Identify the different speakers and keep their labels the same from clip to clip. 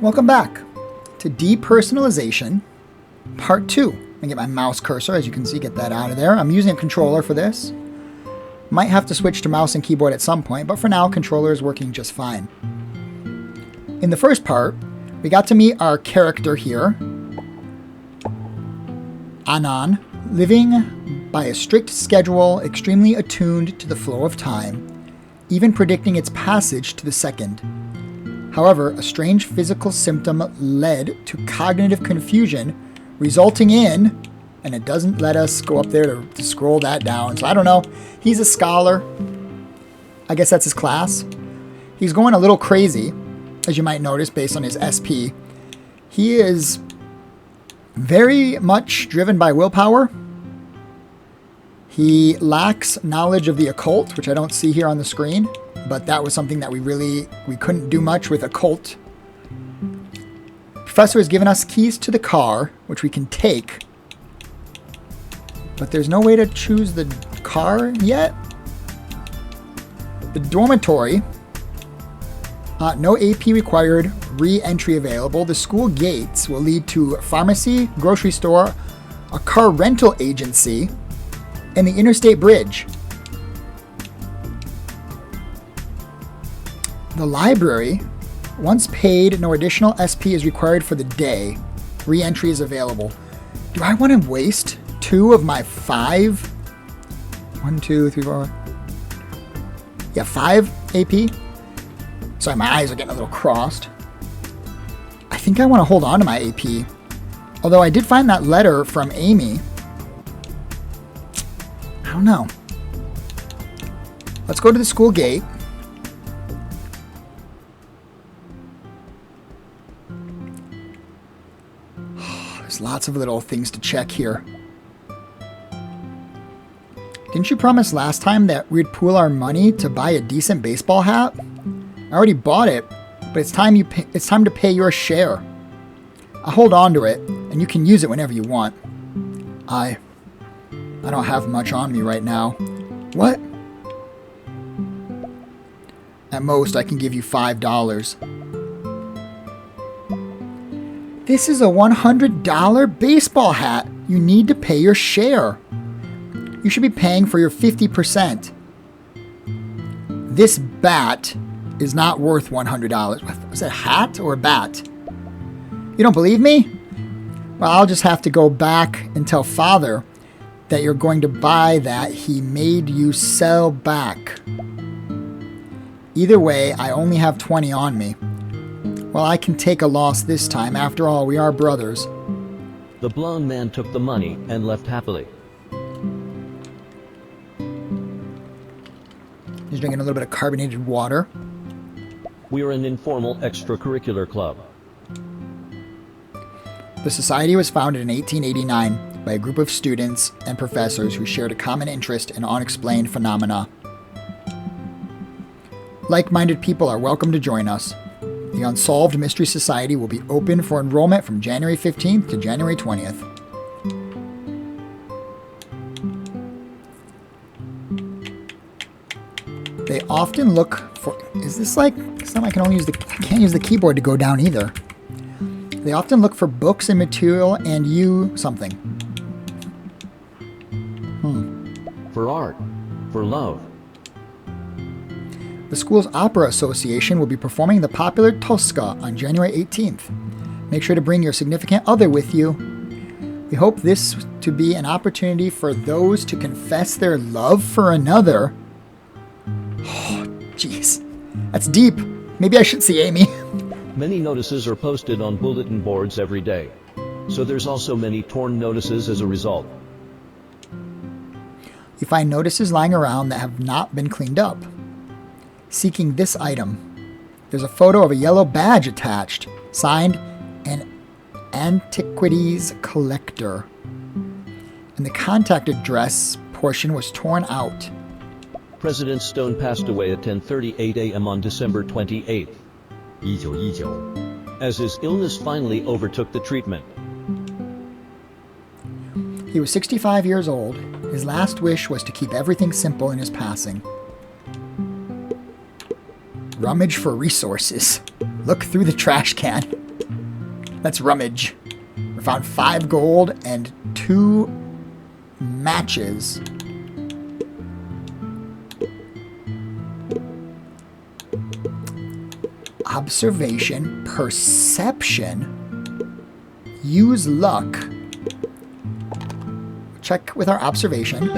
Speaker 1: Welcome back to Depersonalization, Part 2. I'm going to get my mouse cursor, as you can see, get that out of there. I'm using a controller for this. Might have to switch to mouse and keyboard at some point, but for now, controller is working just fine. In the first part, we got to meet our character here, Anan, living by a strict schedule, extremely attuned to the flow of time, even predicting its passage to the second. However, a strange physical symptom led to cognitive confusion, resulting in, and it doesn't let us go up there to scroll that down, so I don't know. He's a scholar. I guess that's his class. He's going a little crazy, as you might notice based on his SP. He is very much driven by willpower. He lacks knowledge of the occult, which I don't see here on the screen, but that was something that we couldn't do much with occult. Professor has given us keys to the car, which we can take, but there's no way to choose the car yet. The dormitory, no AP required, re-entry available. The school gates will lead to pharmacy, grocery store, a car rental agency, and the interstate bridge. The library, once paid, no additional SP is required for the day. Re-entry is available. Do I want to waste 2 of my 5? 1, 2, 3, 4. Yeah, 5 AP. Sorry, my eyes are getting a little crossed. I think I want to hold on to my AP. Although I did find that letter from Amy. I don't know. Let's go to the school gate. There's lots of little things to check here. Didn't you promise last time that we'd pool our money to buy a decent baseball hat? I already bought it, but it's time to pay your share. I'll hold on to it, and you can use it whenever you want. I don't have much on me right now. What? At most, I can give you $5. This is a $100 baseball hat. You need to pay your share. You should be paying for your 50%. This bat is not worth $100. Was it a hat or a bat? You don't believe me? Well, I'll just have to go back and tell Father that you're going to buy that he made you sell back. Either way, I only have 20 on me. Well, I can take a loss this time. After all, we are brothers.
Speaker 2: The blonde man took the money and left happily.
Speaker 1: He's drinking a little bit of carbonated water.
Speaker 2: We're an informal extracurricular club.
Speaker 1: The society was founded in 1889 by a group of students and professors who shared a common interest in unexplained phenomena. Like-minded people are welcome to join us. The Unsolved Mystery Society will be open for enrollment from January 15th to January 20th. They often look for... Is this like... It's not like I can't use the keyboard to go down either. They often look for books and material and you something.
Speaker 2: For art. For love.
Speaker 1: The school's opera association will be performing the popular Tosca on January 18th. Make sure to bring your significant other with you. We hope this to be an opportunity for those to confess their love for another. Oh, jeez. That's deep. Maybe I should see Amy.
Speaker 2: Many notices are posted on bulletin boards every day. So there's also many torn notices as a result.
Speaker 1: You find notices lying around that have not been cleaned up. Seeking this item. There's a photo of a yellow badge attached, signed an antiquities collector. And the contact address portion was torn out.
Speaker 2: President Stone passed away at 10:38 a.m. on December 28th.
Speaker 3: 1919
Speaker 2: As his illness finally overtook the treatment.
Speaker 1: He was 65 years old. His last wish was to keep everything simple in his passing. Rummage for resources. Look through the trash can. Let's rummage. We found 5 gold and 2 matches. Observation, perception, use luck. Check with our observation.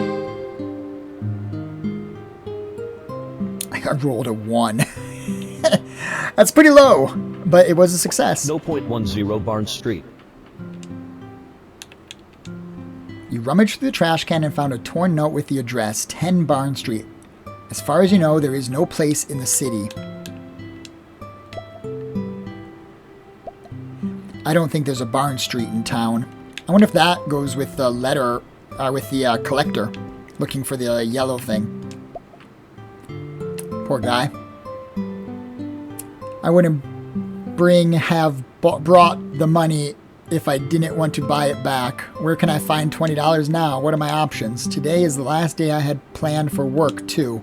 Speaker 1: I rolled a 1. That's pretty low, but it was a success.
Speaker 2: No. 0.10 Barnes Street.
Speaker 1: You rummaged through the trash can and found a torn note with the address 10 Barnes Street. As far as you know, there is no place in the city. I don't think there's a Barnes Street in town. I wonder if that goes with the letter, with the collector, looking for the yellow thing. Poor guy. I wouldn't brought the money if I didn't want to buy it back. Where can I find $20 now? What are my options? Today is the last day I had planned for work, too.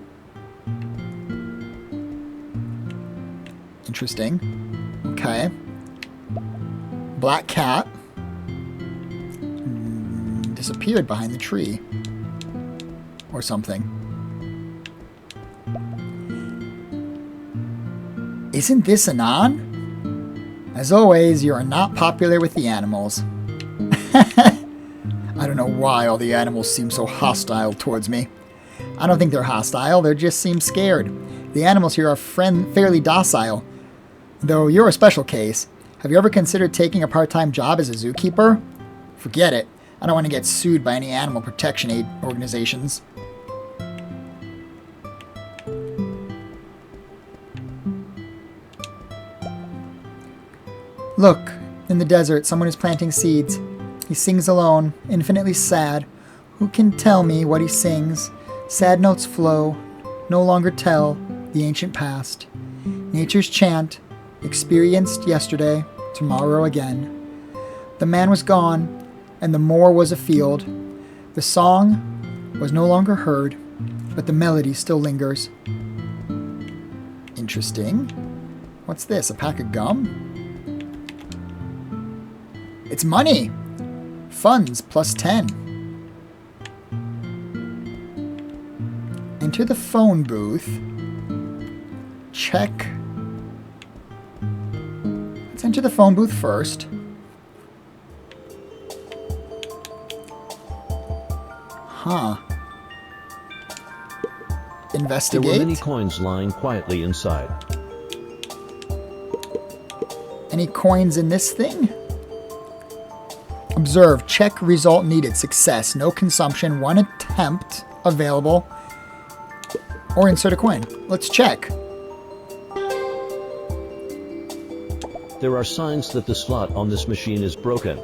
Speaker 1: Interesting. Okay. Black cat disappeared behind the tree. Or something. Isn't this Anon? As always, you are not popular with the animals. I don't know why all the animals seem so hostile towards me. I don't think they're hostile, they just seem scared. The animals here are fairly docile. Though you're a special case. Have you ever considered taking a part-time job as a zookeeper? Forget it. I don't want to get sued by any animal protection aid organizations. Look, in the desert, someone is planting seeds. He sings alone, infinitely sad. Who can tell me what he sings? Sad notes flow, no longer tell the ancient past. Nature's chant, experienced yesterday, tomorrow again. The man was gone, and the moor was a field. The song was no longer heard, but the melody still lingers. Interesting. What's this, a pack of gum? It's money! Funds plus 10. Enter the phone booth. Check. Let's enter the phone booth first. Huh. Investigate.
Speaker 2: There were many coins lying quietly inside.
Speaker 1: Any coins in this thing? Observe. Check result needed. Success. No consumption. 1 attempt available. Or insert a coin. Let's check.
Speaker 2: There are signs that the slot on this machine is broken.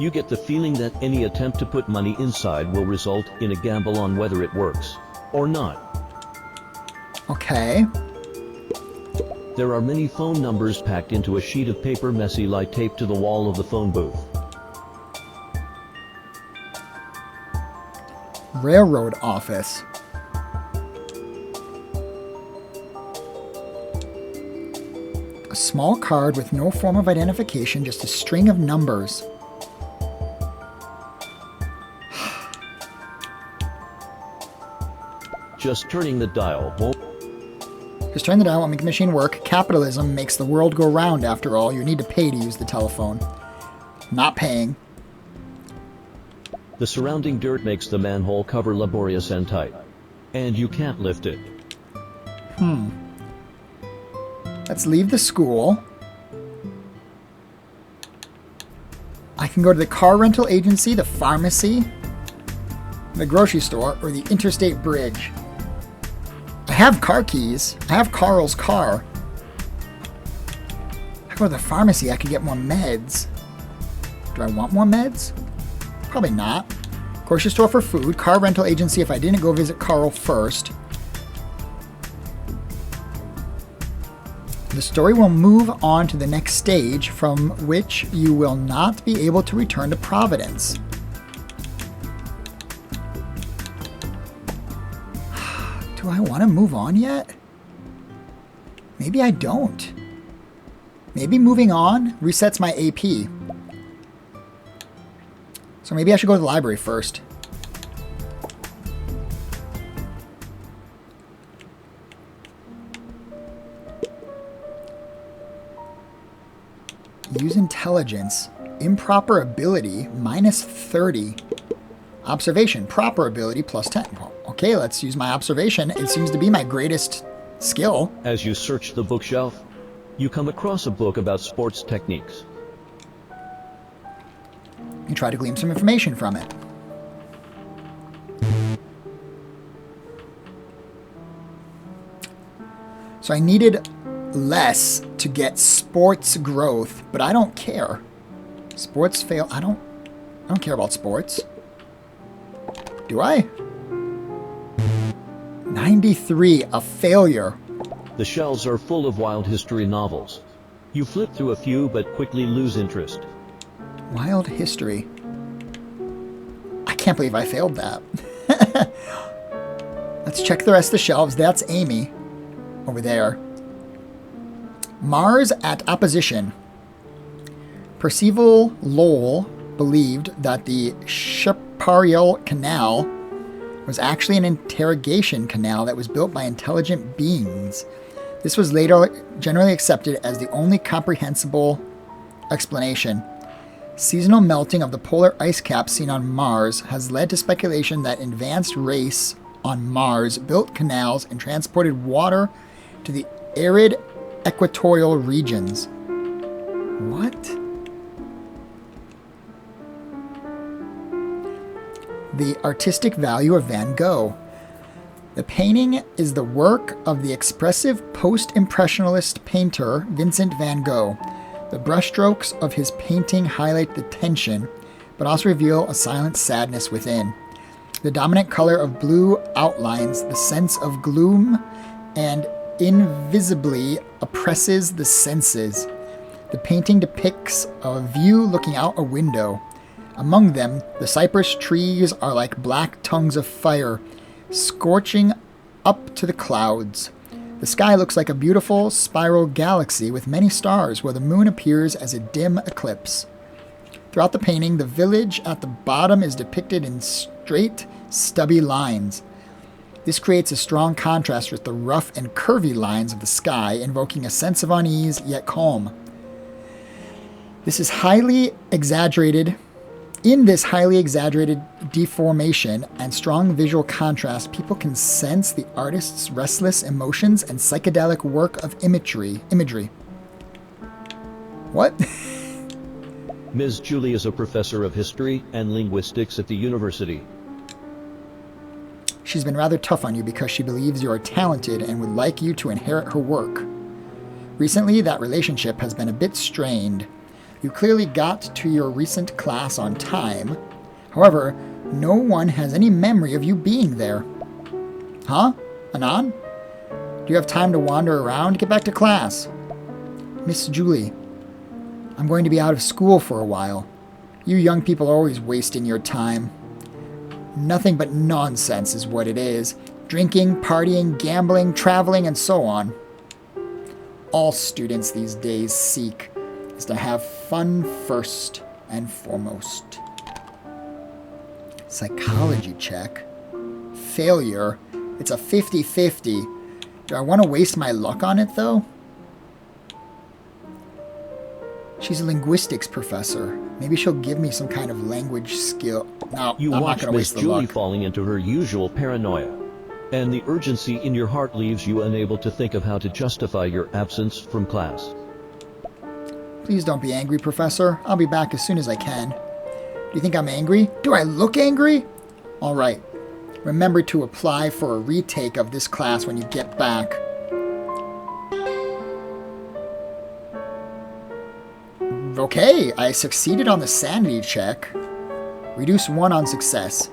Speaker 2: You get the feeling that any attempt to put money inside will result in a gamble on whether it works or not.
Speaker 1: Okay.
Speaker 2: There are many phone numbers packed into a sheet of paper messy like taped to the wall of the phone booth.
Speaker 1: Railroad office. A small card with no form of identification, just a string of numbers.
Speaker 2: Just turning the dial won't...
Speaker 1: Just turn the dial won't make the machine work. Capitalism makes the world go round, after all. You need to pay to use the telephone. Not paying.
Speaker 2: The surrounding dirt makes the manhole cover laborious and tight. And you can't lift it.
Speaker 1: Let's leave the school. I can go to the car rental agency, the pharmacy, the grocery store, or the interstate bridge. I have car keys. I have Carl's car. If I go to the pharmacy, I could get more meds. Do I want more meds? Probably not. Grocery store for food. Car rental agency if I didn't go visit Carl first. The story will move on to the next stage, from which you will not be able to return to Providence. Do I want to move on yet? Maybe I don't. Maybe moving on resets my AP. So maybe I should go to the library first. Use intelligence. Improper ability, minus 30. Observation, proper ability, plus 10. Okay, let's use my observation. It seems to be my greatest skill.
Speaker 2: As you search the bookshelf, you come across a book about sports techniques.
Speaker 1: You try to glean some information from it. So I needed less to get sports growth, but I don't care. Sports fail. I don't care about sports. Do I? 93, a failure.
Speaker 2: The shelves are full of wild history novels. You flip through a few but quickly lose interest.
Speaker 1: Wild history. I can't believe I failed that. Let's check the rest of the shelves. That's Amy over there. Mars at opposition. Percival Lowell believed that the Schapariel Canal was actually an interrogation canal that was built by intelligent beings. This was later generally accepted as the only comprehensible explanation. Seasonal melting of the polar ice cap seen on Mars has led to speculation that an advanced race on Mars built canals and transported water to the arid equatorial regions. What? The artistic value of Van Gogh. The painting is the work of the expressive post-impressionist painter Vincent van Gogh. The brushstrokes of his painting highlight the tension, but also reveal a silent sadness within. The dominant color of blue outlines the sense of gloom and invisibly oppresses the senses. The painting depicts a view looking out a window. Among them, the cypress trees are like black tongues of fire, scorching up to the clouds. The sky looks like a beautiful spiral galaxy with many stars where the moon appears as a dim eclipse. Throughout the painting, the village at the bottom is depicted in straight, stubby lines. This creates a strong contrast with the rough and curvy lines of the sky, invoking a sense of unease yet calm. This is highly exaggerated. In this highly exaggerated deformation and strong visual contrast, people can sense the artist's restless emotions and psychedelic work of imagery. What?
Speaker 2: Ms. Julie is a professor of history and linguistics at the university.
Speaker 1: She's been rather tough on you because she believes you are talented and would like you to inherit her work. Recently, that relationship has been a bit strained. You clearly got to your recent class on time. However, no one has any memory of you being there. Huh? Anon? Do you have time to wander around? Get back to class. Miss Julie, I'm going to be out of school for a while. You young people are always wasting your time. Nothing but nonsense is what it is. Drinking, partying, gambling, traveling, and so on. All students these days seek is to have fun first and foremost. Psychology check. Failure. It's a 50-50. Do I want to waste my luck on it, though? She's a linguistics professor. Maybe she'll give me some kind of language skill. No,
Speaker 2: You
Speaker 1: I'm not
Speaker 2: watch
Speaker 1: going to
Speaker 2: Miss
Speaker 1: waste the
Speaker 2: Julie
Speaker 1: luck.
Speaker 2: falling into her usual paranoia, and the urgency in your heart leaves you unable to think of how to justify your absence from class.
Speaker 1: Please don't be angry, Professor. I'll be back as soon as I can. Do you think I'm angry? Do I look angry? All right. Remember to apply for a retake of this class when you get back. Okay, I succeeded on the sanity check. Reduce 1 on success.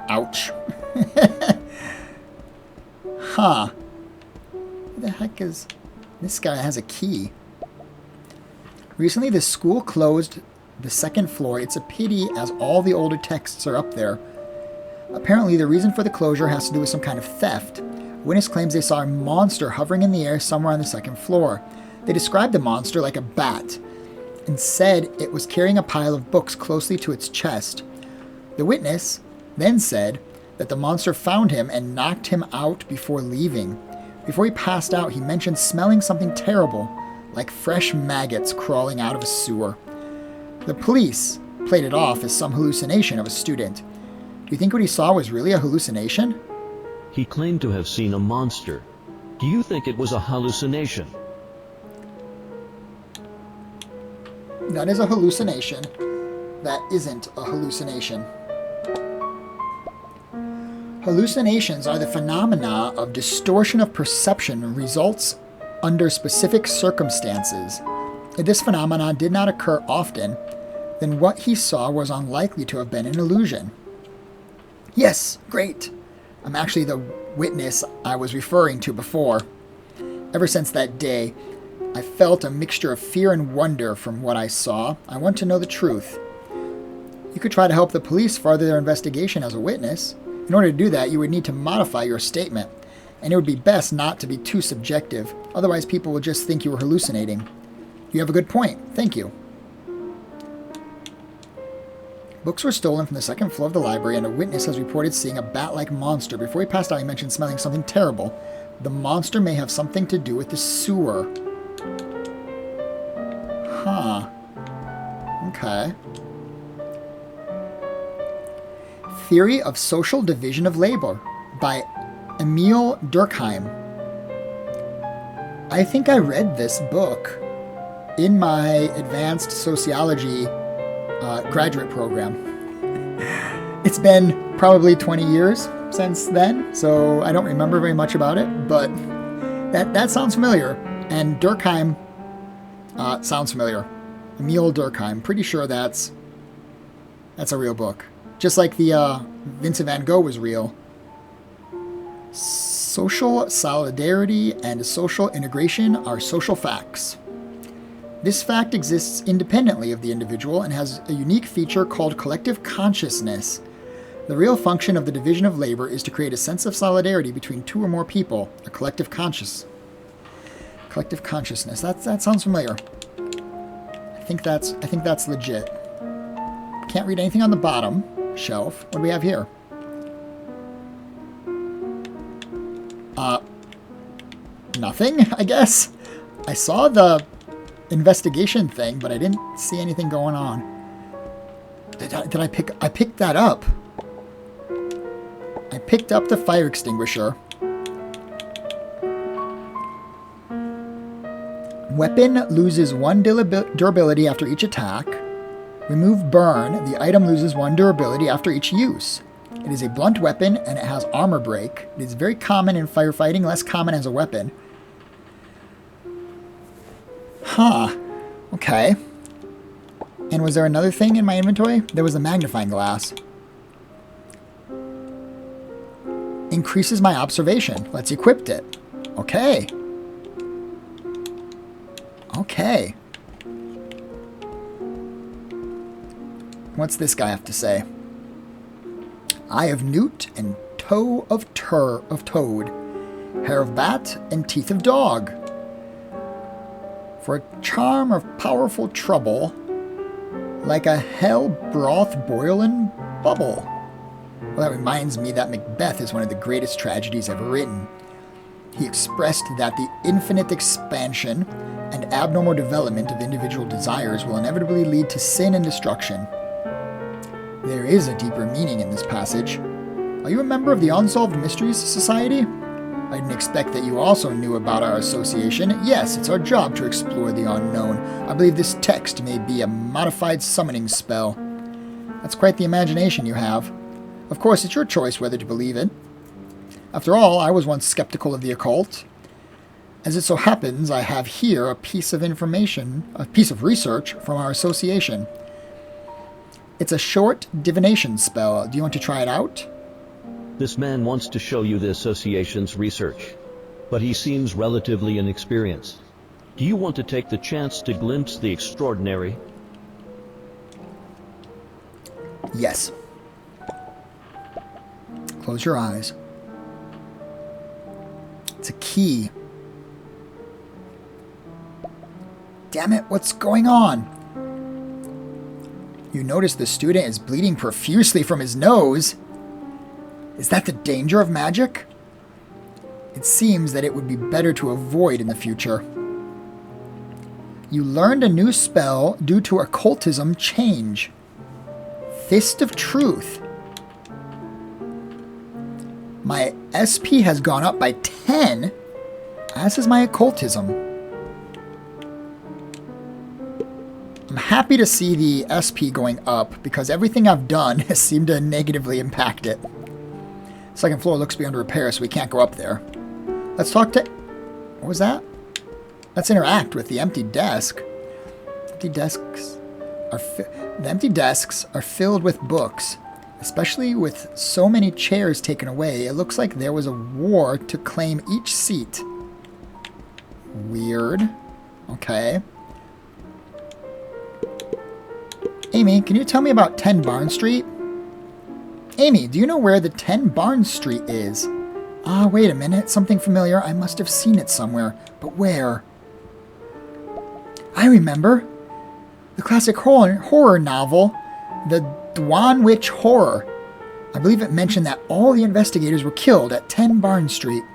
Speaker 1: Ouch. Huh. Who the heck is... This guy has a key. Recently, the school closed the second floor. It's a pity, as all the older texts are up there. Apparently, the reason for the closure has to do with some kind of theft. Witness claims they saw a monster hovering in the air somewhere on the second floor. They described the monster like a bat and said it was carrying a pile of books closely to its chest. The witness then said that the monster found him and knocked him out before leaving. Before he passed out, he mentioned smelling something terrible, like fresh maggots crawling out of a sewer. The police played it off as some hallucination of a student. Do you think what he saw was really a hallucination?
Speaker 2: He claimed to have seen a monster. Do you think it was a hallucination?
Speaker 1: That is a hallucination. That isn't a hallucination. Hallucinations are the phenomena of distortion of perception results under specific circumstances. If this phenomenon did not occur often, then what he saw was unlikely to have been an illusion. Yes, great. I'm actually the witness I was referring to before. Ever since that day, I felt a mixture of fear and wonder from what I saw. I want to know the truth. You could try to help the police further their investigation as a witness. In order to do that, you would need to modify your statement, and it would be best not to be too subjective. Otherwise, people will just think you were hallucinating. You have a good point. Thank you. Books were stolen from the second floor of the library, and a witness has reported seeing a bat-like monster. Before he passed out, he mentioned smelling something terrible. The monster may have something to do with the sewer. Huh. Okay. Theory of Social Division of Labor by Emil Durkheim. I think I read this book in my advanced sociology graduate program. It's been probably 20 years since then, so I don't remember very much about it, but that sounds familiar. And Durkheim sounds familiar. Emil Durkheim. Pretty sure that's a real book. Just like the Vincent van Gogh was real. Social solidarity and social integration are social facts. This fact exists independently of the individual and has a unique feature called collective consciousness. The real function of the division of labor is to create a sense of solidarity between two or more people, a collective consciousness. That sounds familiar. I think that's legit. Can't read anything on the bottom shelf. What do we have here? Nothing, I guess. I saw the investigation thing, but I didn't see anything going on. I picked that up. I picked up the fire extinguisher. Weapon loses 1 durability after each attack. Remove burn. The item loses 1 durability after each use. It is a blunt weapon and it has armor break. It is very common in firefighting, less common as a weapon. Huh. Okay. And was there another thing in my inventory? There was a magnifying glass. Increases my observation. Let's equip it. Okay. Okay. What's this guy have to say? Eye of newt and toe of toad, hair of bat and teeth of dog. For a charm of powerful trouble, like a hell broth boiling bubble. Well, that reminds me that Macbeth is one of the greatest tragedies ever written. He expressed that the infinite expansion and abnormal development of individual desires will inevitably lead to sin and destruction. There is a deeper meaning in this passage. Are you a member of the Unsolved Mysteries Society? I didn't expect that you also knew about our association. Yes, it's our job to explore the unknown. I believe this text may be a modified summoning spell. That's quite the imagination you have. Of course, it's your choice whether to believe it. After all, I was once skeptical of the occult. As it so happens, I have here a piece of research from our association. It's a short divination spell. Do you want to try it out?
Speaker 2: This man wants to show you the association's research, but he seems relatively inexperienced. Do you want to take the chance to glimpse the extraordinary?
Speaker 1: Yes. Close your eyes. key. Damn it, what's going on? You notice the student is bleeding profusely from his nose. Is that the danger of magic? It seems that it would be better to avoid in the future. You learned a new spell due to occultism change. Fist of Truth. My SP has gone up by 10, as has my occultism. I'm happy to see the SP going up because everything I've done has seemed to negatively impact it. Second floor looks to be under repair, so we can't go up there. Let's talk to... What was that? Let's interact with the empty desk. The empty desks are filled with books. Especially with so many chairs taken away, it looks like there was a war to claim each seat. Weird. Okay. Amy, can you tell me about 10 Barn Street? Amy, do you know where the 10 Barn Street is? Ah, wait a minute. Something familiar. I must have seen it somewhere. But where? I remember. The classic horror novel, The Dwan Witch Horror. I believe it mentioned that all the investigators were killed at 10 Barn Street.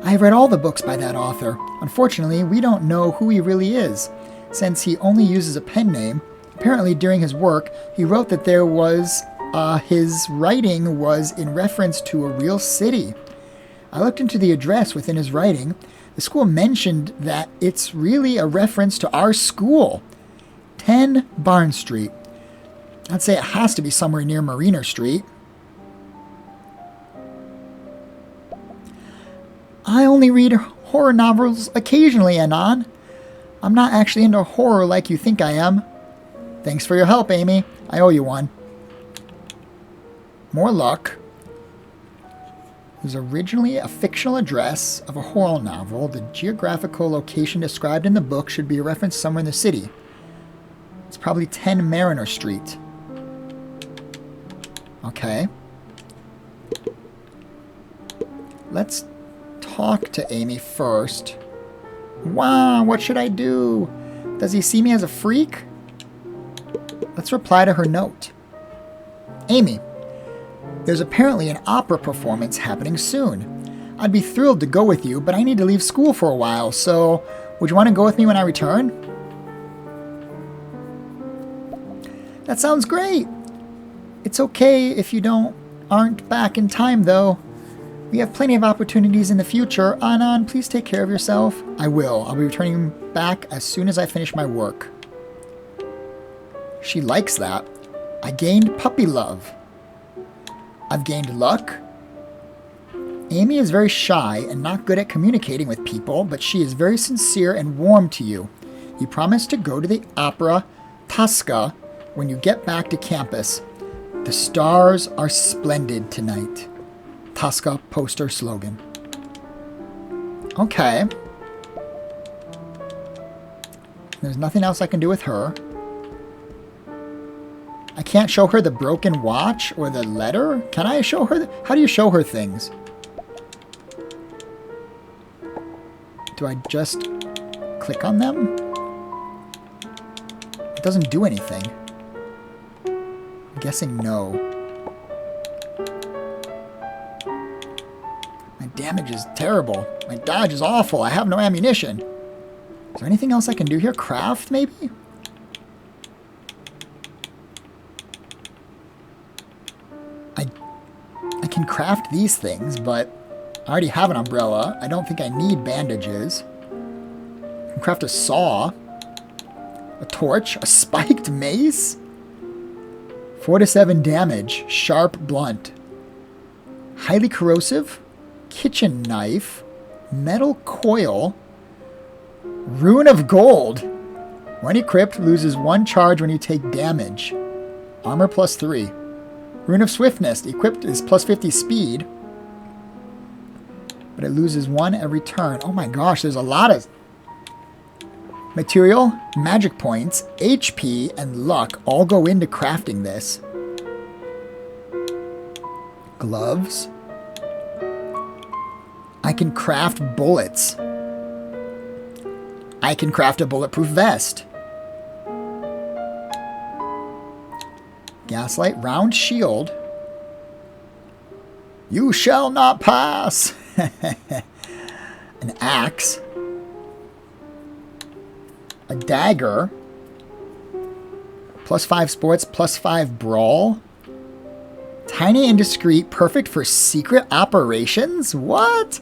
Speaker 1: I have read all the books by that author. Unfortunately, we don't know who he really is, since he only uses a pen name. Apparently, during his work, he wrote that his writing was in reference to a real city. I looked into the address within his writing. The school mentioned that it's really a reference to our school. 10 Barn Street. I'd say it has to be somewhere near Mariner Street. I only read horror novels occasionally, Anon. I'm not actually into horror like you think I am. Thanks for your help, Amy. I owe you one. More luck. It was originally a fictional address of a horror novel. The geographical location described in the book should be a reference somewhere in the city. It's probably 10 Mariner Street. Okay. Let's talk to Amy first. Wow, what should I do? Does he see me as a freak? Let's reply to her note. Amy, there's apparently an opera performance happening soon. I'd be thrilled to go with you, but I need to leave school for a while, so would you want to go with me when I return? That sounds great. It's okay if you aren't back in time, though. We have plenty of opportunities in the future. Anon, please take care of yourself. I will. I'll be returning back as soon as I finish my work. She likes that. I gained puppy love. I've gained luck. Amy is very shy and not good at communicating with people, but she is very sincere and warm to you. You promise to go to the opera Tosca when you get back to campus. The stars are splendid tonight. Tosca poster slogan. Okay. There's nothing else I can do with her. I can't show her the broken watch or the letter? Can I show her? How do you show her things? Do I just click on them? It doesn't do anything. I'm guessing no. My damage is terrible. My dodge is awful. I have no ammunition. Is there anything else I can do here? Craft, maybe? I can craft these things, but I already have an umbrella. I don't think I need bandages. I can craft a saw. A torch. A spiked mace. 4 to 7 damage. Sharp, blunt. Highly corrosive. Kitchen knife. Metal coil. Rune of gold. When equipped, loses 1 charge when you take damage. Armor plus 3. Rune of Swiftness. Equipped is plus 50 speed. But it loses 1 every turn. Oh my gosh, there's a lot of... Material, magic points, HP, and luck all go into crafting this. Gloves. I can craft bullets. I can craft a bulletproof vest. Gaslight, round shield. You shall not pass. An axe. A dagger. +5 sports, +5 brawl. Tiny and discreet, perfect for secret operations? What?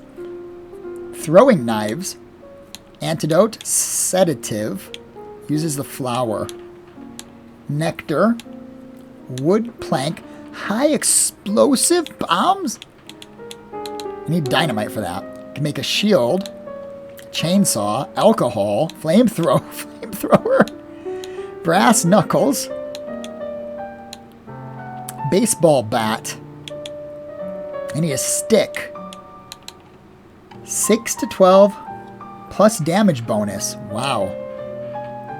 Speaker 1: Throwing knives. Antidote, sedative. Uses the flower. Nectar. Wood plank. High explosive bombs? I need dynamite for that. Can make a shield. Chainsaw. Alcohol. Flamethrower. Brass knuckles. Baseball bat. I need a stick. 6 to 12 plus damage bonus. Wow.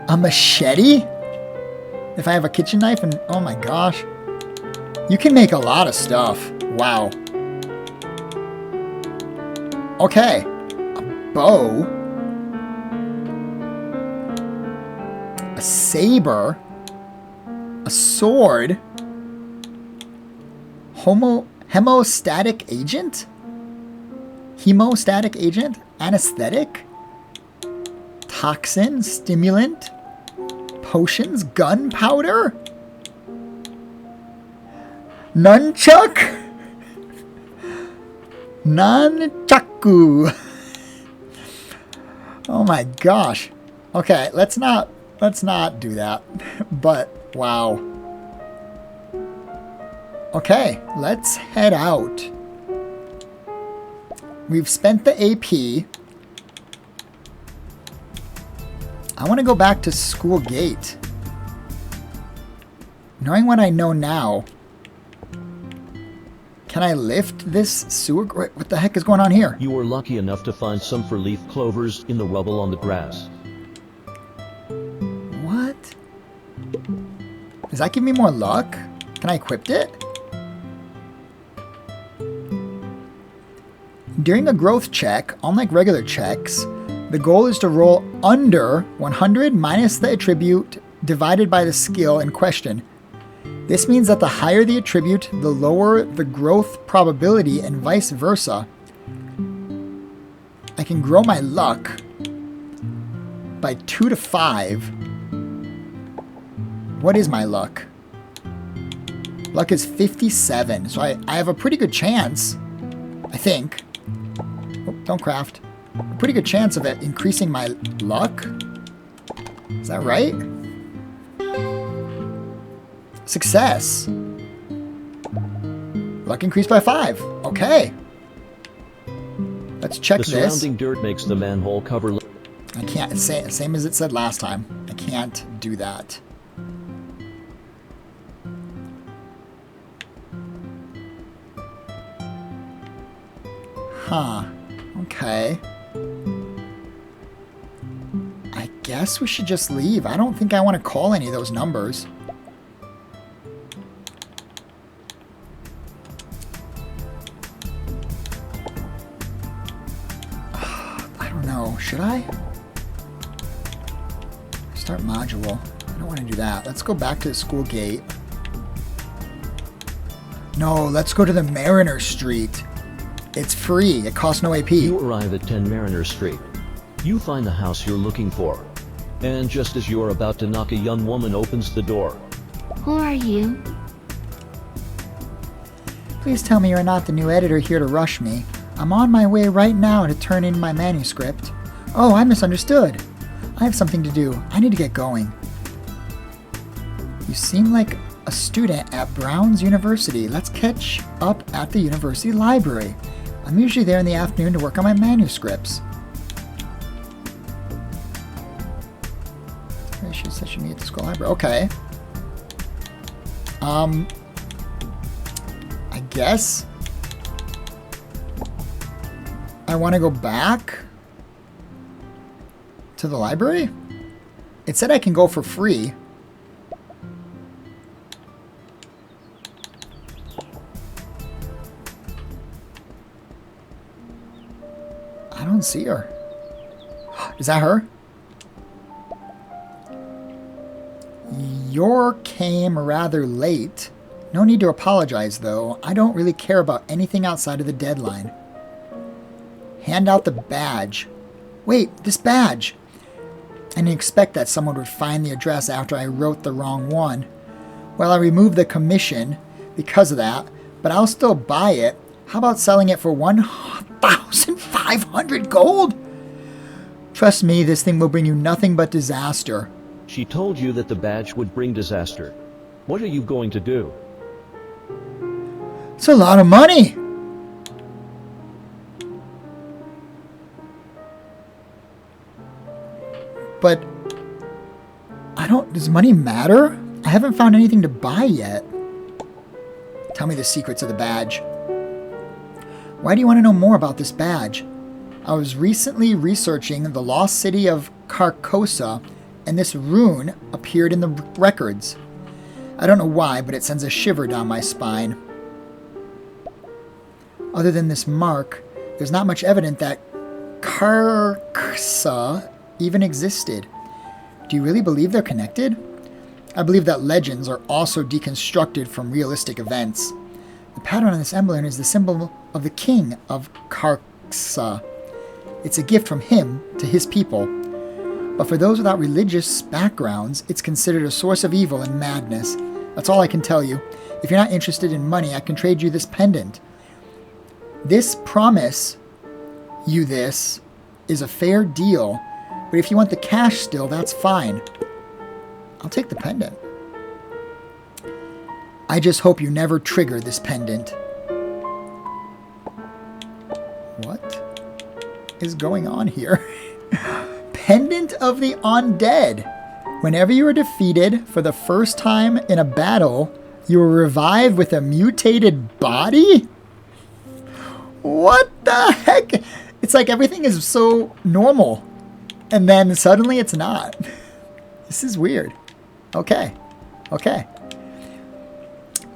Speaker 1: A machete? If I have a kitchen knife and oh my gosh. You can make a lot of stuff. Wow. Okay. A bow. A saber. A sword. Hemostatic agent? Hemostatic agent? Anesthetic? Toxin? Stimulant? Potions? Gunpowder? Nunchuck? Nunchaku. Oh my gosh. Okay, let's not do that. But wow. Okay, let's head out. We've spent the AP. I want to go back to school gate. Knowing what I know now, can I lift this sewer? What the heck is going on here?
Speaker 2: You were lucky enough to find some four-leaf clovers in the rubble on the grass.
Speaker 1: What? Does that give me more luck? Can I equip it? During a growth check, unlike regular checks, the goal is to roll under 100 minus the attribute divided by the skill in question. This means that the higher the attribute, the lower the growth probability and vice versa. I can grow my luck by 2 to 5. What is my luck? Luck is 57, so I have a pretty good chance, I think. Oh, don't craft. A pretty good chance of it increasing my luck. Is that right? Success. Luck increased by 5. Okay. Let's check this.
Speaker 2: The surrounding dirt makes the manhole cover.
Speaker 1: I can't say same as it said last time. I can't do that. Huh. Okay. I guess we should just leave. I don't think I want to call any of those numbers. I don't know. Should I? Start module. I don't want to do that. Let's go back to the school gate. No, let's go to the Mariner Street. It's free. It costs no AP.
Speaker 2: You arrive at 10 Mariner Street. You find the house you're looking for. And just as you're about to knock, a young woman opens the door.
Speaker 3: Who are you?
Speaker 1: Please tell me you're not the new editor here to rush me. I'm on my way right now to turn in my manuscript. Oh, I misunderstood. I have something to do. I need to get going. You seem like a student at Brown's University. Let's catch up at the university library. I'm usually there in the afternoon to work on my manuscripts. She said she needed the school library. Okay. I guess I want to go back to the library. It said I can go for free. don't see her. Is that her? You came rather late. No need to apologize, though. I don't really care about anything outside of the deadline. Hand out the badge. Wait, this badge! I didn't expect that someone would find the address after I wrote the wrong one. Well, I removed the commission because of that, but I'll still buy it. How about selling it for 1,500 gold? Trust me, this thing will bring you nothing but disaster.
Speaker 2: She told you that the badge would bring disaster. What are you going to do?
Speaker 1: It's a lot of money. But does money matter? I haven't found anything to buy yet. Tell me the secrets of the badge. Why do you want to know more about this badge? I was recently researching the lost city of Carcosa, and this rune appeared in the records. I don't know why, but it sends a shiver down my spine. Other than this mark, there's not much evidence that Carcosa even existed. Do you really believe they're connected? I believe that legends are also deconstructed from realistic events. The pattern on this emblem is the symbol of the king of Carcosa. It's a gift from him to his people. But for those without religious backgrounds, it's considered a source of evil and madness. That's all I can tell you. If you're not interested in money, I can trade you this pendant. This promise you this is a fair deal, but if you want the cash still, that's fine. I'll take the pendant. I just hope you never trigger this pendant. What is going on here? Pendant of the Undead. Whenever you are defeated for the first time in a battle, you will revive with a mutated body? What the heck? It's like everything is so normal, and then suddenly it's not. This is weird. Okay.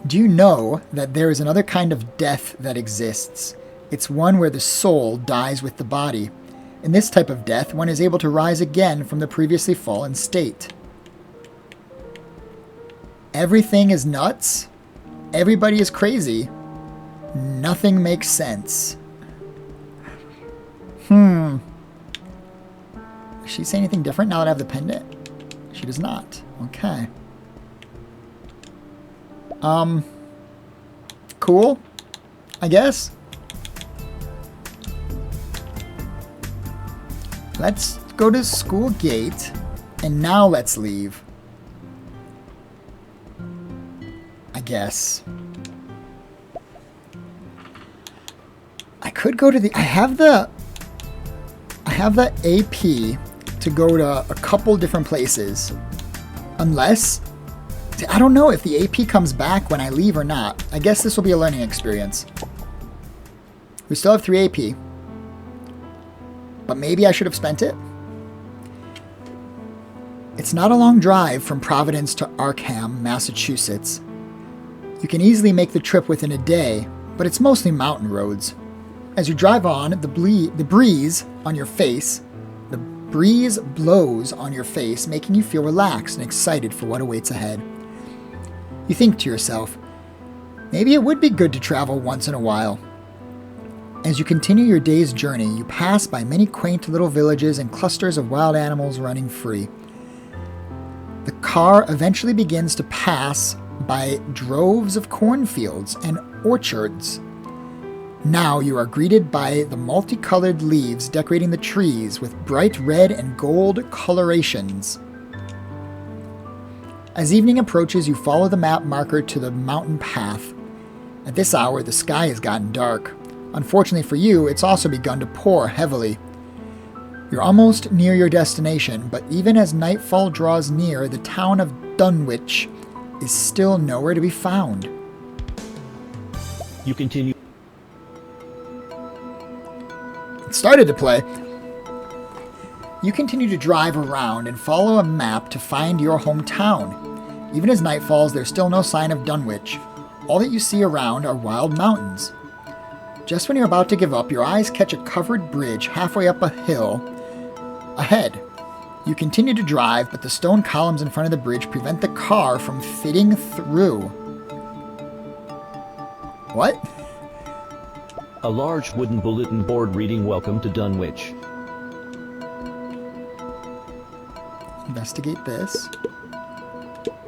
Speaker 1: Do you know that there is another kind of death that exists? It's one where the soul dies with the body. In this type of death, one is able to rise again from the previously fallen state. Everything is nuts. Everybody is crazy. Nothing makes sense. Does she say anything different now that I have the pendant? She does not. Okay. Cool, I guess. Let's go to school gate, and now let's leave. I guess. I could go to the... I have the AP to go to a couple different places. Unless... I don't know if the AP comes back when I leave or not. I guess this will be a learning experience. We still have 3 AP. But maybe I should have spent it. It's not a long drive from Providence to Arkham, Massachusetts. You can easily make the trip within a day, but it's mostly mountain roads. As you drive on, the breeze on your face, the breeze blows on your face, making you feel relaxed and excited for what awaits ahead. You think to yourself, maybe it would be good to travel once in a while. As you continue your day's journey, you pass by many quaint little villages and clusters of wild animals running free. The car eventually begins to pass by droves of cornfields and orchards. Now you are greeted by the multicolored leaves decorating the trees with bright red and gold colorations. As evening approaches, you follow the map marker to the mountain path. At this hour, the sky has gotten dark. Unfortunately for you, it's also begun to pour heavily. You're almost near your destination, but even as nightfall draws near, the town of Dunwich is still nowhere to be found.
Speaker 2: You continue.
Speaker 1: It started to play. You continue to drive around and follow a map to find your hometown. Even as night falls, there's still no sign of Dunwich. All that you see around are wild mountains. Just when you're about to give up, your eyes catch a covered bridge halfway up a hill ahead. You continue to drive, but the stone columns in front of the bridge prevent the car from fitting through. What?
Speaker 2: A large wooden bulletin board reading "Welcome to Dunwich."
Speaker 1: Investigate this.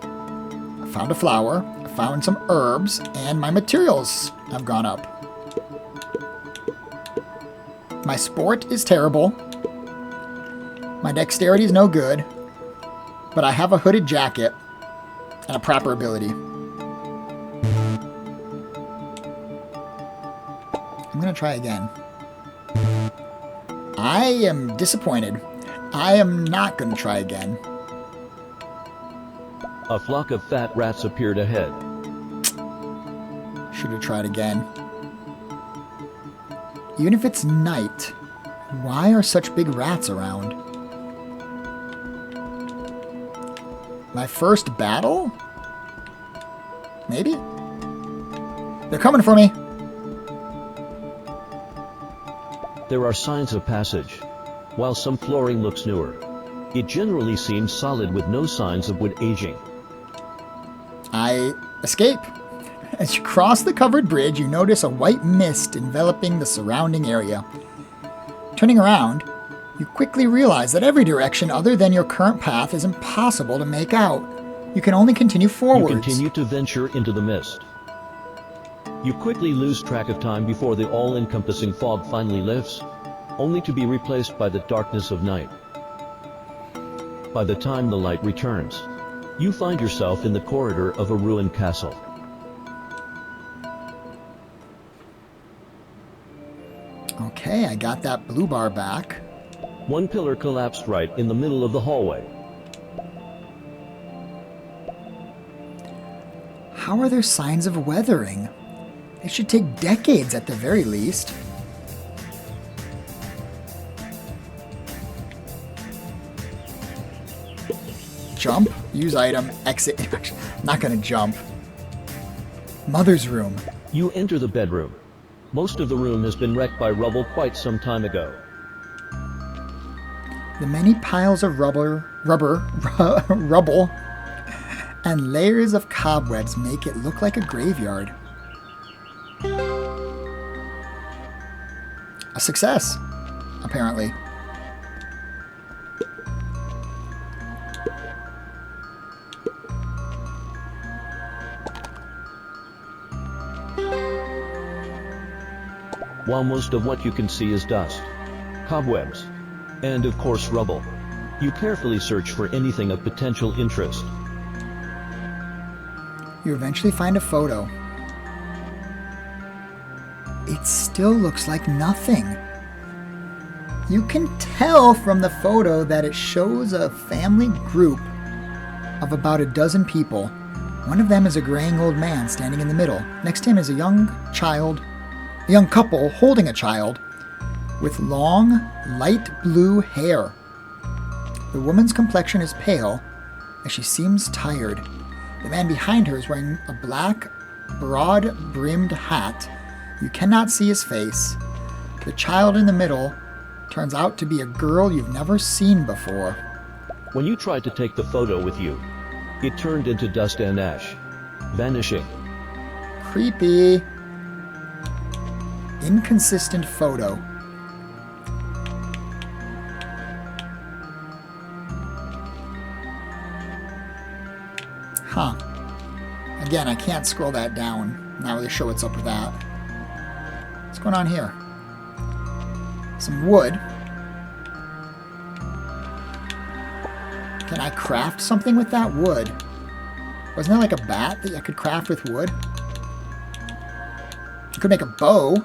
Speaker 1: I found a flower. I found some herbs, and my materials have gone up. My sport is terrible. My dexterity is no good. But I have a hooded jacket and a proper ability. I'm going to try again. I am disappointed. I am not going to try again.
Speaker 2: A flock of fat rats appeared ahead.
Speaker 1: Should have tried again. Even if it's night, why are such big rats around? My first battle? Maybe? They're coming for me!
Speaker 2: There are signs of passage. While some flooring looks newer, it generally seems solid with no signs of wood aging.
Speaker 1: I escape. As you cross the covered bridge, you notice a white mist enveloping the surrounding area. Turning around, you quickly realize that every direction other than your current path is impossible to make out. You can only continue forwards.
Speaker 2: You continue to venture into the mist. You quickly lose track of time before the all-encompassing fog finally lifts, only to be replaced by the darkness of night. By the time the light returns, you find yourself in the corridor of a ruined castle.
Speaker 1: Okay, I got that blue bar back.
Speaker 2: One pillar collapsed right in the middle of the hallway.
Speaker 1: How are there signs of weathering? It should take decades at the very least. Jump, use item, exit. I'm not gonna jump. Mother's room.
Speaker 2: You enter the bedroom. Most of the room has been wrecked by rubble quite some time ago.
Speaker 1: The many piles of rubble, and layers of cobwebs make it look like a graveyard. A success, apparently.
Speaker 2: While most of what you can see is dust, cobwebs, and of course rubble, you carefully search for anything of potential interest.
Speaker 1: You eventually find a photo. It still looks like nothing. You can tell from the photo that it shows a family group of about a dozen people. One of them is a graying old man standing in the middle. Next to him is a young couple holding a child with long, light blue hair. The woman's complexion is pale, as she seems tired. The man behind her is wearing a black, broad-brimmed hat. You cannot see his face. The child in the middle turns out to be a girl you've never seen before.
Speaker 2: When you tried to take the photo with you, it turned into dust and ash, vanishing.
Speaker 1: Creepy. Inconsistent photo. Huh. Again, I can't scroll that down. Not really sure what's up with that. What's going on here? Some wood. Can I craft something with that wood? Wasn't there like a bat that I could craft with wood? I could make a bow.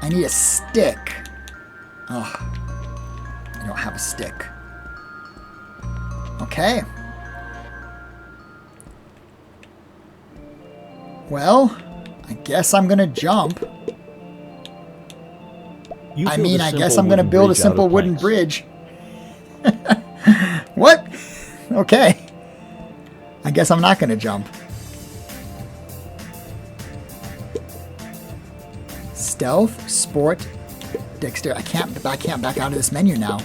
Speaker 1: I need a stick. Ugh. I don't have a stick. Okay. Well, I guess I'm gonna jump. I guess I'm gonna build a simple wooden bridge. What? Okay. I guess I'm not going to jump. Stealth, sport, dexterity. I can't back out of this menu now.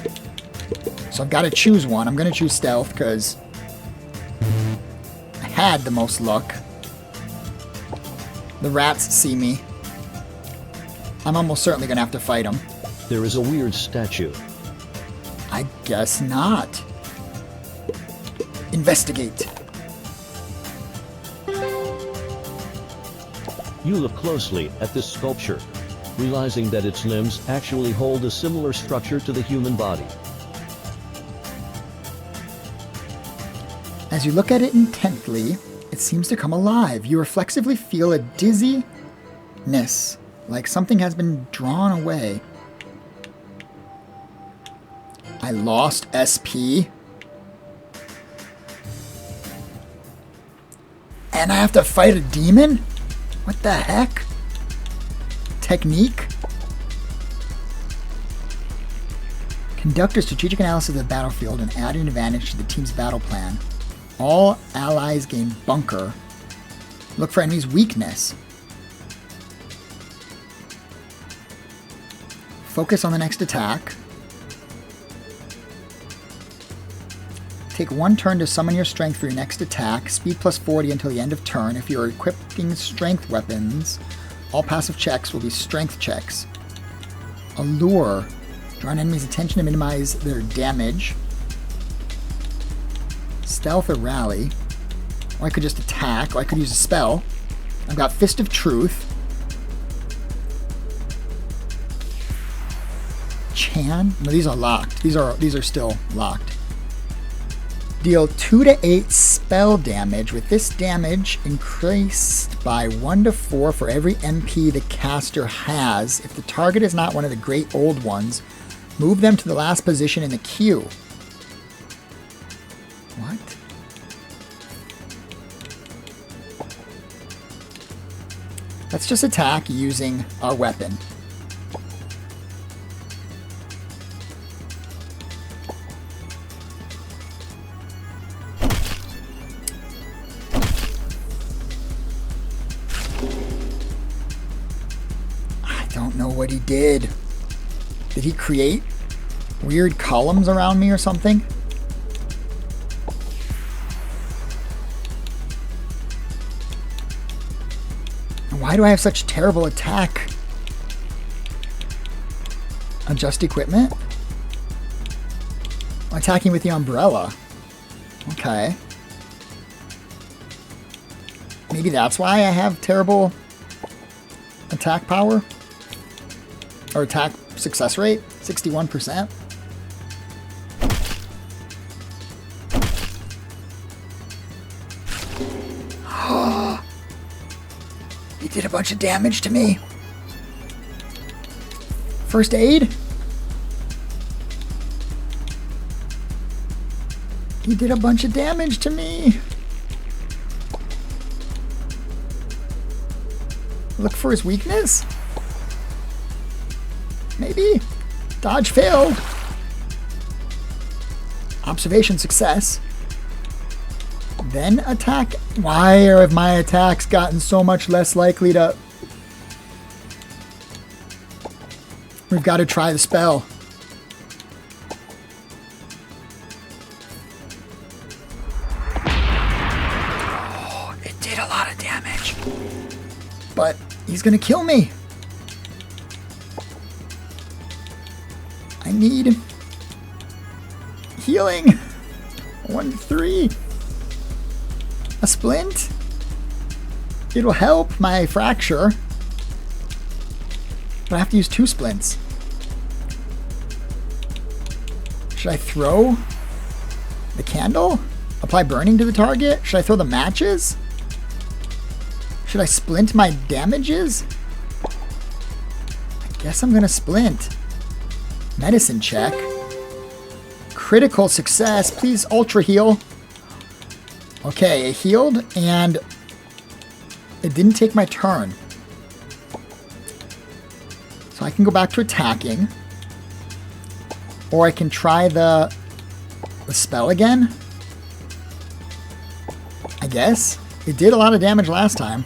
Speaker 1: So I've got to choose one. I'm going to choose stealth because I had the most luck. The rats see me. I'm almost certainly going to have to fight them.
Speaker 2: There is a weird statue.
Speaker 1: I guess not. Investigate.
Speaker 2: You look closely at this sculpture, realizing that its limbs actually hold a similar structure to the human body.
Speaker 1: As you look at it intently, it seems to come alive. You reflexively feel a dizziness, like something has been drawn away. I lost SP. And I have to fight a demon? What the heck? Technique? Conduct a strategic analysis of the battlefield and add an advantage to the team's battle plan. All allies gain bunker. Look for enemy's weakness. Focus on the next attack. Take one turn to summon your strength for your next attack. Speed plus 40 until the end of turn. If you're equipping strength weapons, all passive checks will be strength checks. Allure. Draw an enemy's attention to minimize their damage. Stealth or rally. Or I could just attack. Or I could use a spell. I've got Fist of Truth. Chan? No, these are locked. These are still locked. Deal 2 to 8 spell damage, with this damage increased by 1 to 4 for every MP the caster has. If the target is not one of the great old ones, move them to the last position in the queue. What? Let's just attack using our weapon. What he did. Did he create weird columns around me or something? And why do I have such terrible attack? Adjust equipment? I'm attacking with the umbrella. Okay. Maybe that's why I have terrible attack power? Or attack success rate, 61%. He did a bunch of damage to me. First aid? He did a bunch of damage to me. Look for his weakness? Maybe. Dodge failed. Observation success. Then attack. Why have my attacks gotten so much less likely to... We've got to try the spell. Oh, it did a lot of damage. But he's going to kill me. I need healing. 1 to 3. A splint. It'll help my fracture. But I have to use 2 splints. Should I throw the candle? Apply burning to the target? Should I throw the matches? Should I splint my damages? I guess I'm gonna splint. Medicine check. Critical success. Please ultra heal. Okay, it healed and it didn't take my turn. So I can go back to attacking. Or I can try the spell again. guess. It did a lot of damage last time.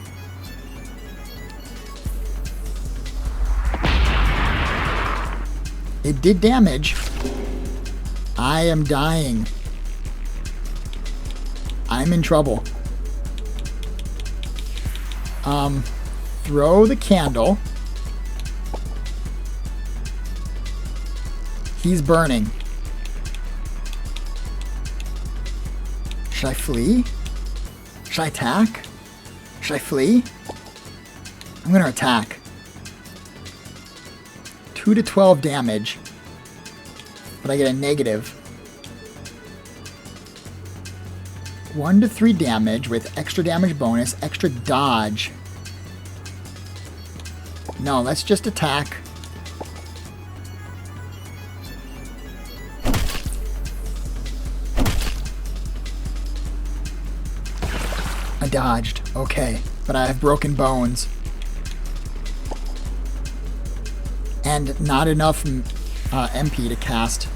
Speaker 1: It did damage. I am dying. I'm in trouble. Throw the candle. He's burning. Should I flee? Should I attack? Should I flee? I'm gonna attack. 2 to 12 damage. But I get a negative. 1 to 3 damage with extra damage bonus, extra dodge. No, let's just attack. I dodged. Okay. But I have broken bones. And not enough MP to cast.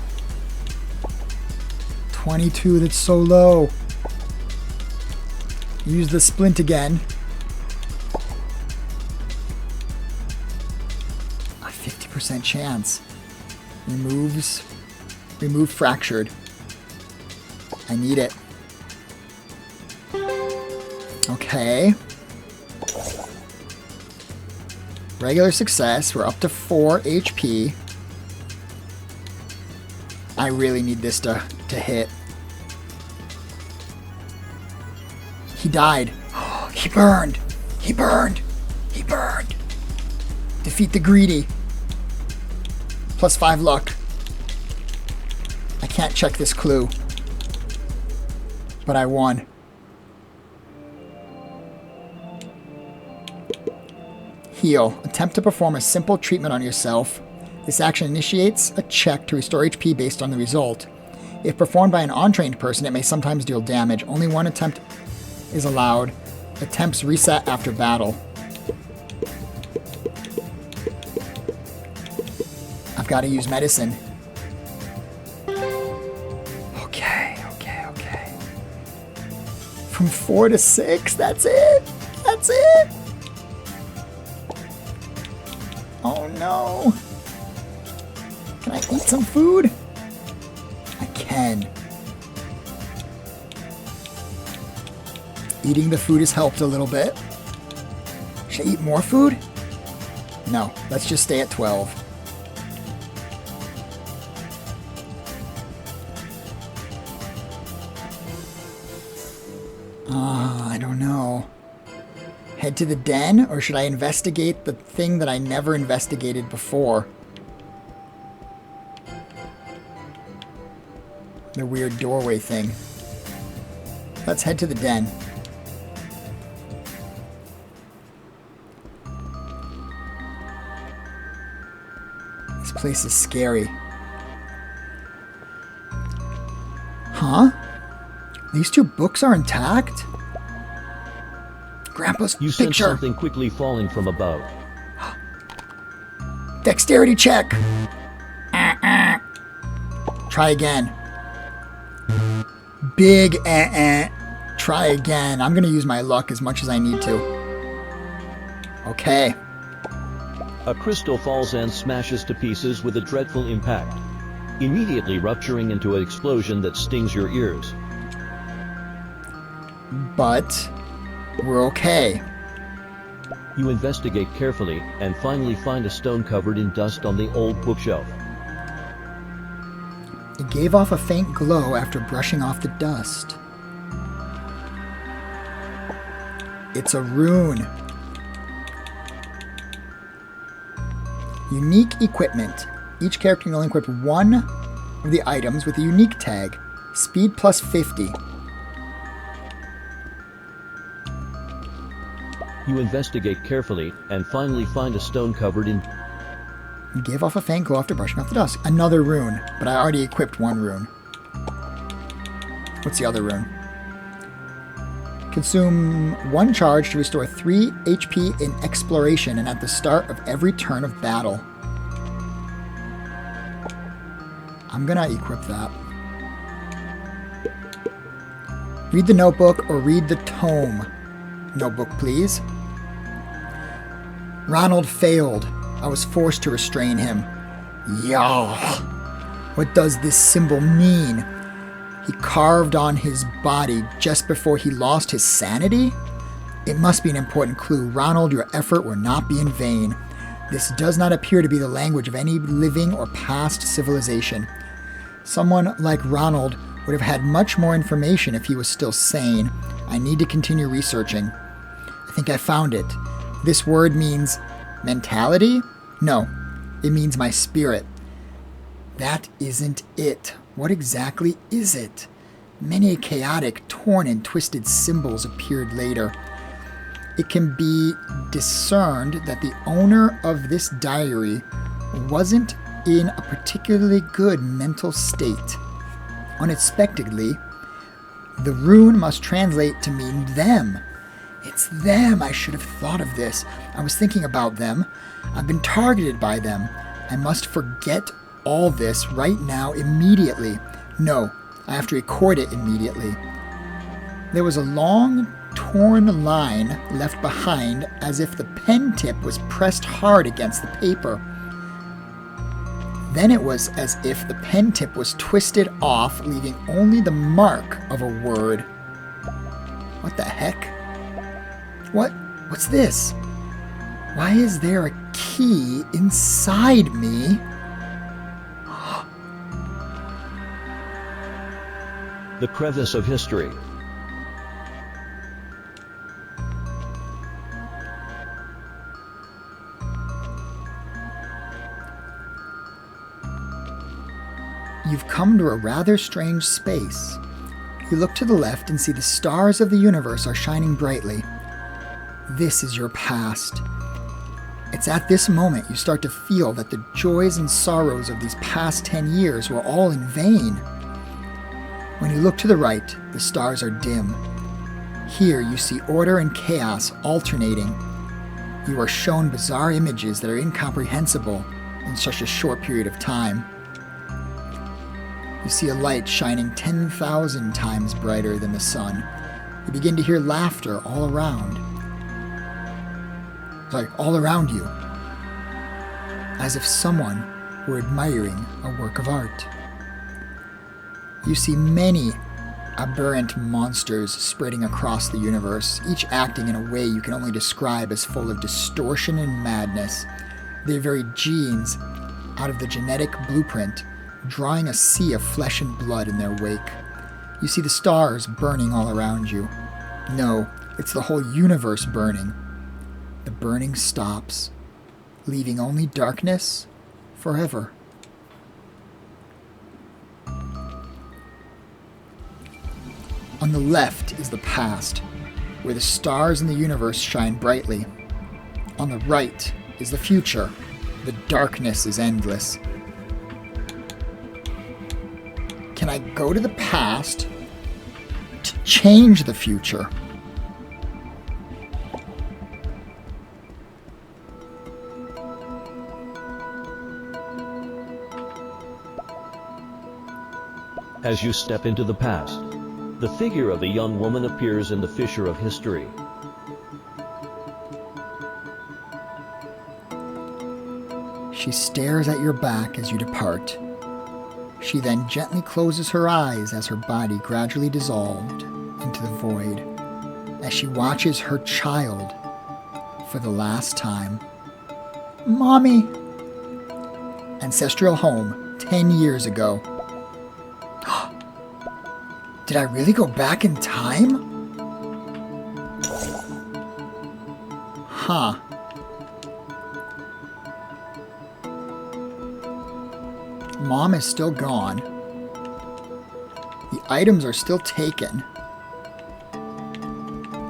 Speaker 1: 22, that's so low. Use the splint again. A 50% chance. Remove fractured. I need it. Okay. Regular success. We're up to 4 HP. I really need this to hit. He died. He burned. He burned. He burned. Defeat the greedy. +5 luck. I can't check this clue. But I won. Heal. Attempt to perform a simple treatment on yourself. This action initiates a check to restore HP based on the result. If performed by an untrained person, it may sometimes deal damage. Only one attempt is allowed. Attempts reset after battle. I've got to use medicine. Okay. From 4 to 6, that's it. That's it. Oh no. Can I eat some food? I can. Eating the food has helped a little bit. Should I eat more food? No, let's just stay at 12. I don't know. Head to the den, or should I investigate the thing that I never investigated before? The weird doorway thing. Let's head to the den. This place is scary. Huh? These 2 books are intact? Grandpa's
Speaker 2: You sense
Speaker 1: picture.
Speaker 2: something quickly falling from above.
Speaker 1: Dexterity check. Try again. Big Try again. I'm going to use my luck as much as I need to. Okay.
Speaker 2: A crystal falls and smashes to pieces with a dreadful impact, immediately rupturing into an explosion that stings your ears.
Speaker 1: But we're okay.
Speaker 2: You investigate carefully and finally find a stone covered in dust on the old bookshelf.
Speaker 1: It gave off a faint glow after brushing off the dust. It's a rune. Unique equipment. Each character can only equip one of the items with a unique tag. Speed +50.
Speaker 2: You investigate carefully and finally find a stone covered in...
Speaker 1: It gave off a faint glow after brushing off the dust. Another rune, but I already equipped one rune. What's the other rune? Consume 1 charge to restore 3 HP in exploration and at the start of every turn of battle. I'm gonna equip that. Read the notebook or read the tome. Notebook, please. Ronald failed. I was forced to restrain him. Yah! What does this symbol mean? He carved on his body just before he lost his sanity? It must be an important clue. Ronald, your effort will not be in vain. This does not appear to be the language of any living or past civilization. Someone like Ronald would have had much more information if he was still sane. I need to continue researching. I think I found it. This word means mentality? No, it means my spirit. That isn't it. What exactly is it? Many chaotic, torn, and twisted symbols appeared later. It can be discerned that the owner of this diary wasn't in a particularly good mental state. Unexpectedly, the rune must translate to mean them. It's them. I should have thought of this. I was thinking about them. I've been targeted by them. I must forget all this right now, immediately. No, I have to record it immediately. There was a long, torn line left behind as if the pen tip was pressed hard against the paper. Then it was as if the pen tip was twisted off, leaving only the mark of a word. What the heck? What's this? Why is there a key inside me?
Speaker 2: The crevice of history.
Speaker 1: You've come to a rather strange space. You look to the left and see the stars of the universe are shining brightly. This is your past. It's at this moment you start to feel that the joys and sorrows of these past 10 years were all in vain. When you look to the right, the stars are dim. Here you see order and chaos alternating. You are shown bizarre images that are incomprehensible in such a short period of time. You see a light shining 10,000 times brighter than the sun. You begin to hear laughter all around. All around you. As if someone were admiring a work of art. You see many aberrant monsters spreading across the universe, each acting in a way you can only describe as full of distortion and madness. Their very genes out of the genetic blueprint, drawing a sea of flesh and blood in their wake. You see the stars burning all around you. No, it's the whole universe burning. The burning stops, leaving only darkness forever. On the left is the past, where the stars in the universe shine brightly. On the right is the future. The darkness is endless. Can I go to the past to change the future?
Speaker 2: As you step into the past, the figure of a young woman appears in the fissure of history.
Speaker 1: She stares at your back as you depart. She then gently closes her eyes as her body gradually dissolved into the void, as she watches her child for the last time. Mommy! Ancestral home, 10 years ago. Did I really go back in time? Huh. Mom is still gone. The items are still taken.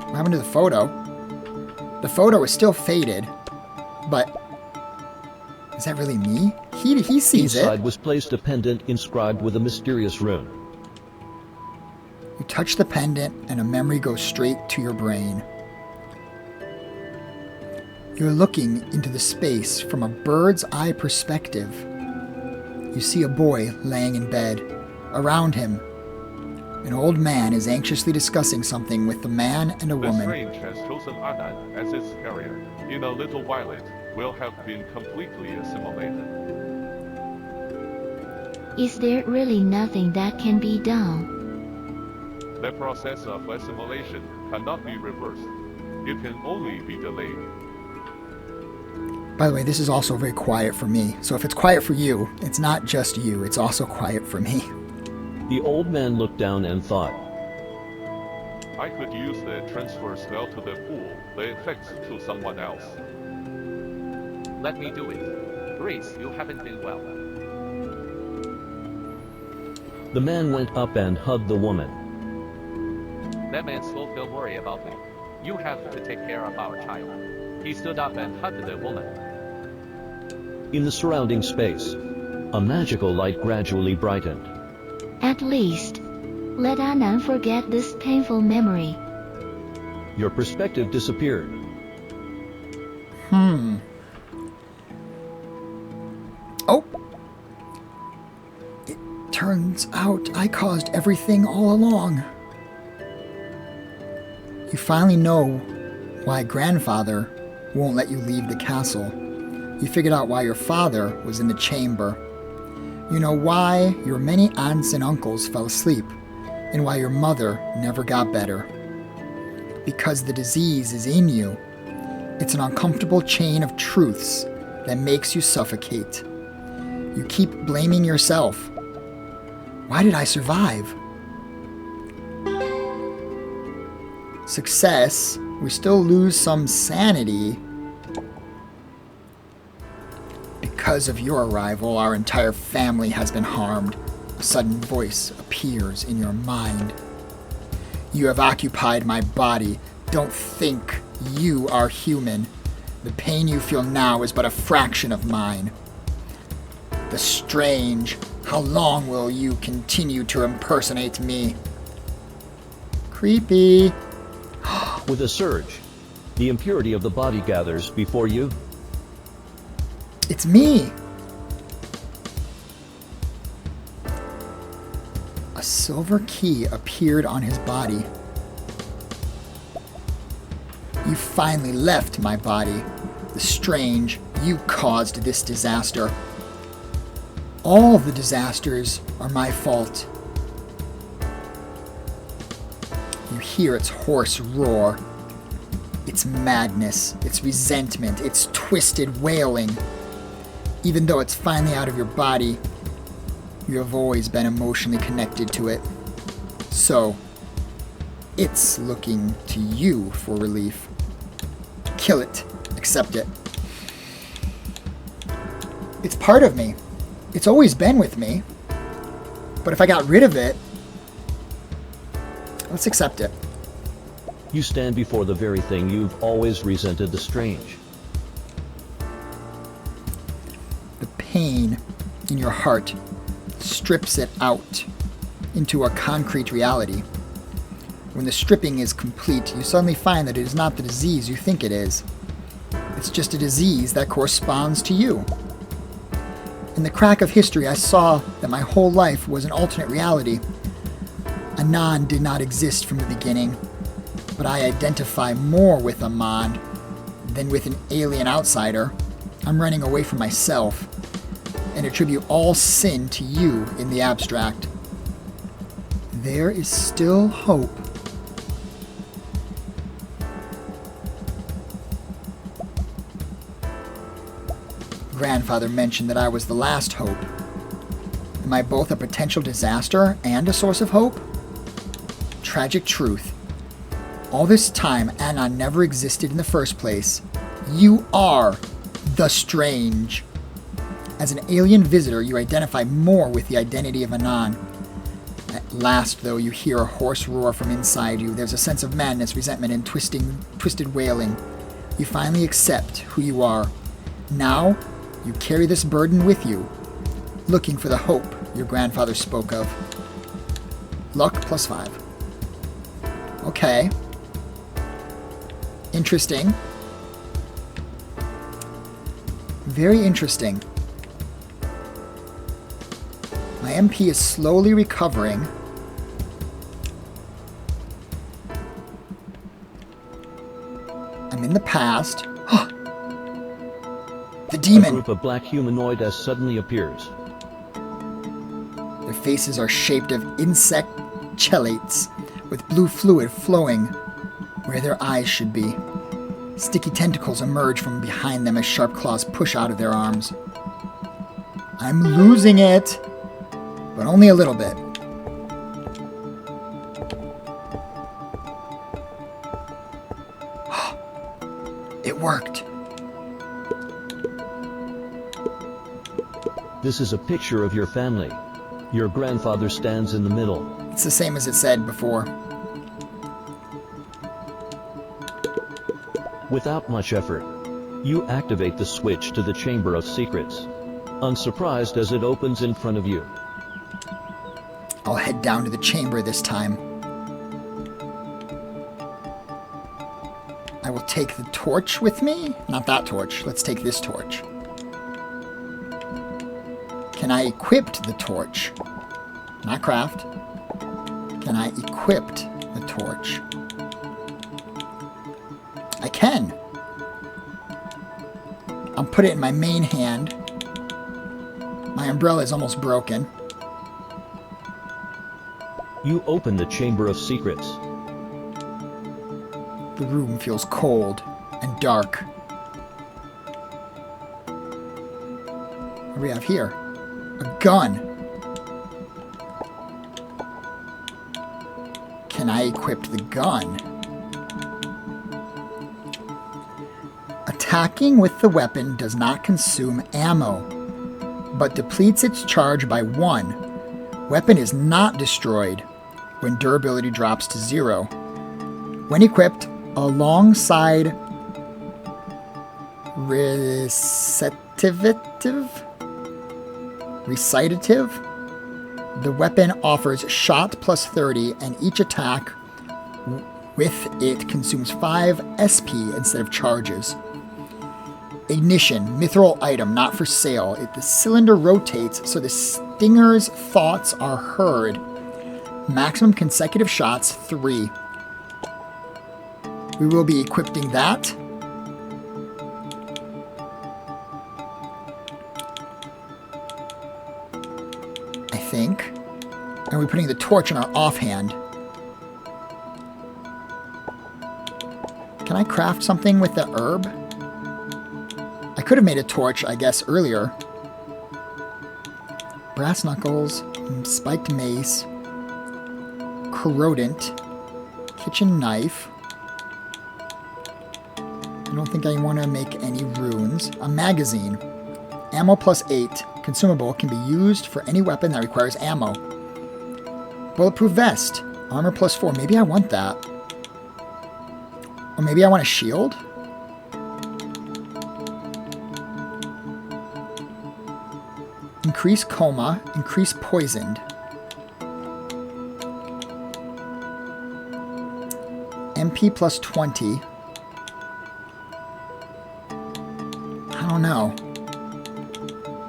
Speaker 1: What happened to the photo? The photo is still faded, but is that really me? He sees it.
Speaker 2: Inside was placed a pendant inscribed with a mysterious rune.
Speaker 1: You touch the pendant and a memory goes straight to your brain. You're looking into the space from a bird's eye perspective. You see a boy laying in bed. Around him An old man is anxiously discussing something with a man and a
Speaker 3: The
Speaker 1: woman.
Speaker 3: strange has chosen Anand as its carrier. In a little while it will have been completely assimilated.
Speaker 4: Is there really nothing that can be done?
Speaker 3: The process of assimilation cannot be reversed. It can only be delayed.
Speaker 1: By the way, this is also very quiet for me. So if it's quiet for you, it's not just you, it's also quiet for me.
Speaker 2: The old man looked down and thought.
Speaker 3: I could use the transfer spell to the pool, the effects to someone else.
Speaker 5: Let me do it. Grace, you haven't been well.
Speaker 2: The man went up and hugged the woman.
Speaker 5: That man spoke, don't worry about me. You have to take care of our child. He stood up and hugged the woman.
Speaker 2: In the surrounding space, a magical light gradually brightened.
Speaker 4: At least, let Anand forget this painful memory.
Speaker 2: Your perspective disappeared.
Speaker 1: Oh! It turns out I caused everything all along. You finally know why grandfather won't let you leave the castle. You figured out why your father was in the chamber. You know why your many aunts and uncles fell asleep, and why your mother never got better. Because the disease is in you. It's an uncomfortable chain of truths that makes you suffocate. You keep blaming yourself. Why did I survive? Success, we still lose some sanity. Because of your arrival, our entire family has been harmed. A sudden voice appears in your mind. You have occupied my body. Don't think you are human. The pain you feel now is but a fraction of mine. The strange, how long will you continue to impersonate me? Creepy.
Speaker 2: With a surge, the impurity of the body gathers before you.
Speaker 1: It's me. A silver key appeared on his body. You finally left my body. The strange, you caused this disaster. All the disasters are my fault. You hear its hoarse roar, its madness, its resentment, its twisted wailing. Even though it's finally out of your body, you have always been emotionally connected to it. So, it's looking to you for relief. Kill it. Accept it. It's part of me. It's always been with me. But if I got rid of it, let's accept it.
Speaker 2: You stand before the very thing you've always resented, the strange.
Speaker 1: The pain in your heart strips it out into a concrete reality. When the stripping is complete, you suddenly find that it is not the disease you think it is. It's just a disease that corresponds to you. In the crack of history, I saw that my whole life was an alternate reality. Anand did not exist from the beginning, but I identify more with Amand than with an alien outsider. I'm running away from myself and attribute all sin to you in the abstract. There is still hope. Grandfather mentioned that I was the last hope. Am I both a potential disaster and a source of hope? Tragic truth. All this time, Anand never existed in the first place. You are the strange. As an alien visitor, you identify more with the identity of Anand. At last, though, you hear a hoarse roar from inside you. There's a sense of madness, resentment, and twisted wailing. You finally accept who you are. Now, you carry this burden with you, looking for the hope your grandfather spoke of. Luck +5. Okay. Interesting. Very interesting. My MP is slowly recovering. in the past. The
Speaker 2: A
Speaker 1: demon!
Speaker 2: group of black humanoids suddenly appears.
Speaker 1: Their faces are shaped of insect chelates, with blue fluid flowing where their eyes should be. Sticky tentacles emerge from behind them as sharp claws push out of their arms. I'm losing it, but only a little bit. It worked.
Speaker 2: This is a picture of your family. Your grandfather stands in the middle.
Speaker 1: It's the same as it said before.
Speaker 2: Without much effort, you activate the switch to the Chamber of Secrets, unsurprised as it opens in front of you.
Speaker 1: I'll head down to the chamber this time. I will take the torch with me. Not that torch. Let's take this torch. Can I equip the torch? Not craft. Can I equip the torch? I can. I'll put it in my main hand. My umbrella is almost broken.
Speaker 2: You open the Chamber of Secrets.
Speaker 1: The room feels cold and dark. What do we have here? A gun. Can I equip the gun? Attacking with the weapon does not consume ammo, but depletes its charge by 1. Weapon is not destroyed when durability drops to 0. When equipped alongside recitative, the weapon offers shot plus 30, and each attack with it consumes 5 SP instead of charges. Ignition, mithril item, not for sale. The cylinder rotates so the stinger's thoughts are heard. Maximum consecutive shots, 3. We will be equipping that. I think. And we're putting the torch in our offhand. Can I craft something with the herb? I could have made a torch, I guess, earlier. Brass knuckles, spiked mace, corrodant, kitchen knife. I don't think I want to make any runes. A magazine. Ammo plus 8. Consumable can be used for any weapon that requires ammo. Bulletproof vest. Armor plus 4. Maybe I want that. Or maybe I want a shield? Increase coma. Increase poisoned. MP plus 20. I don't know.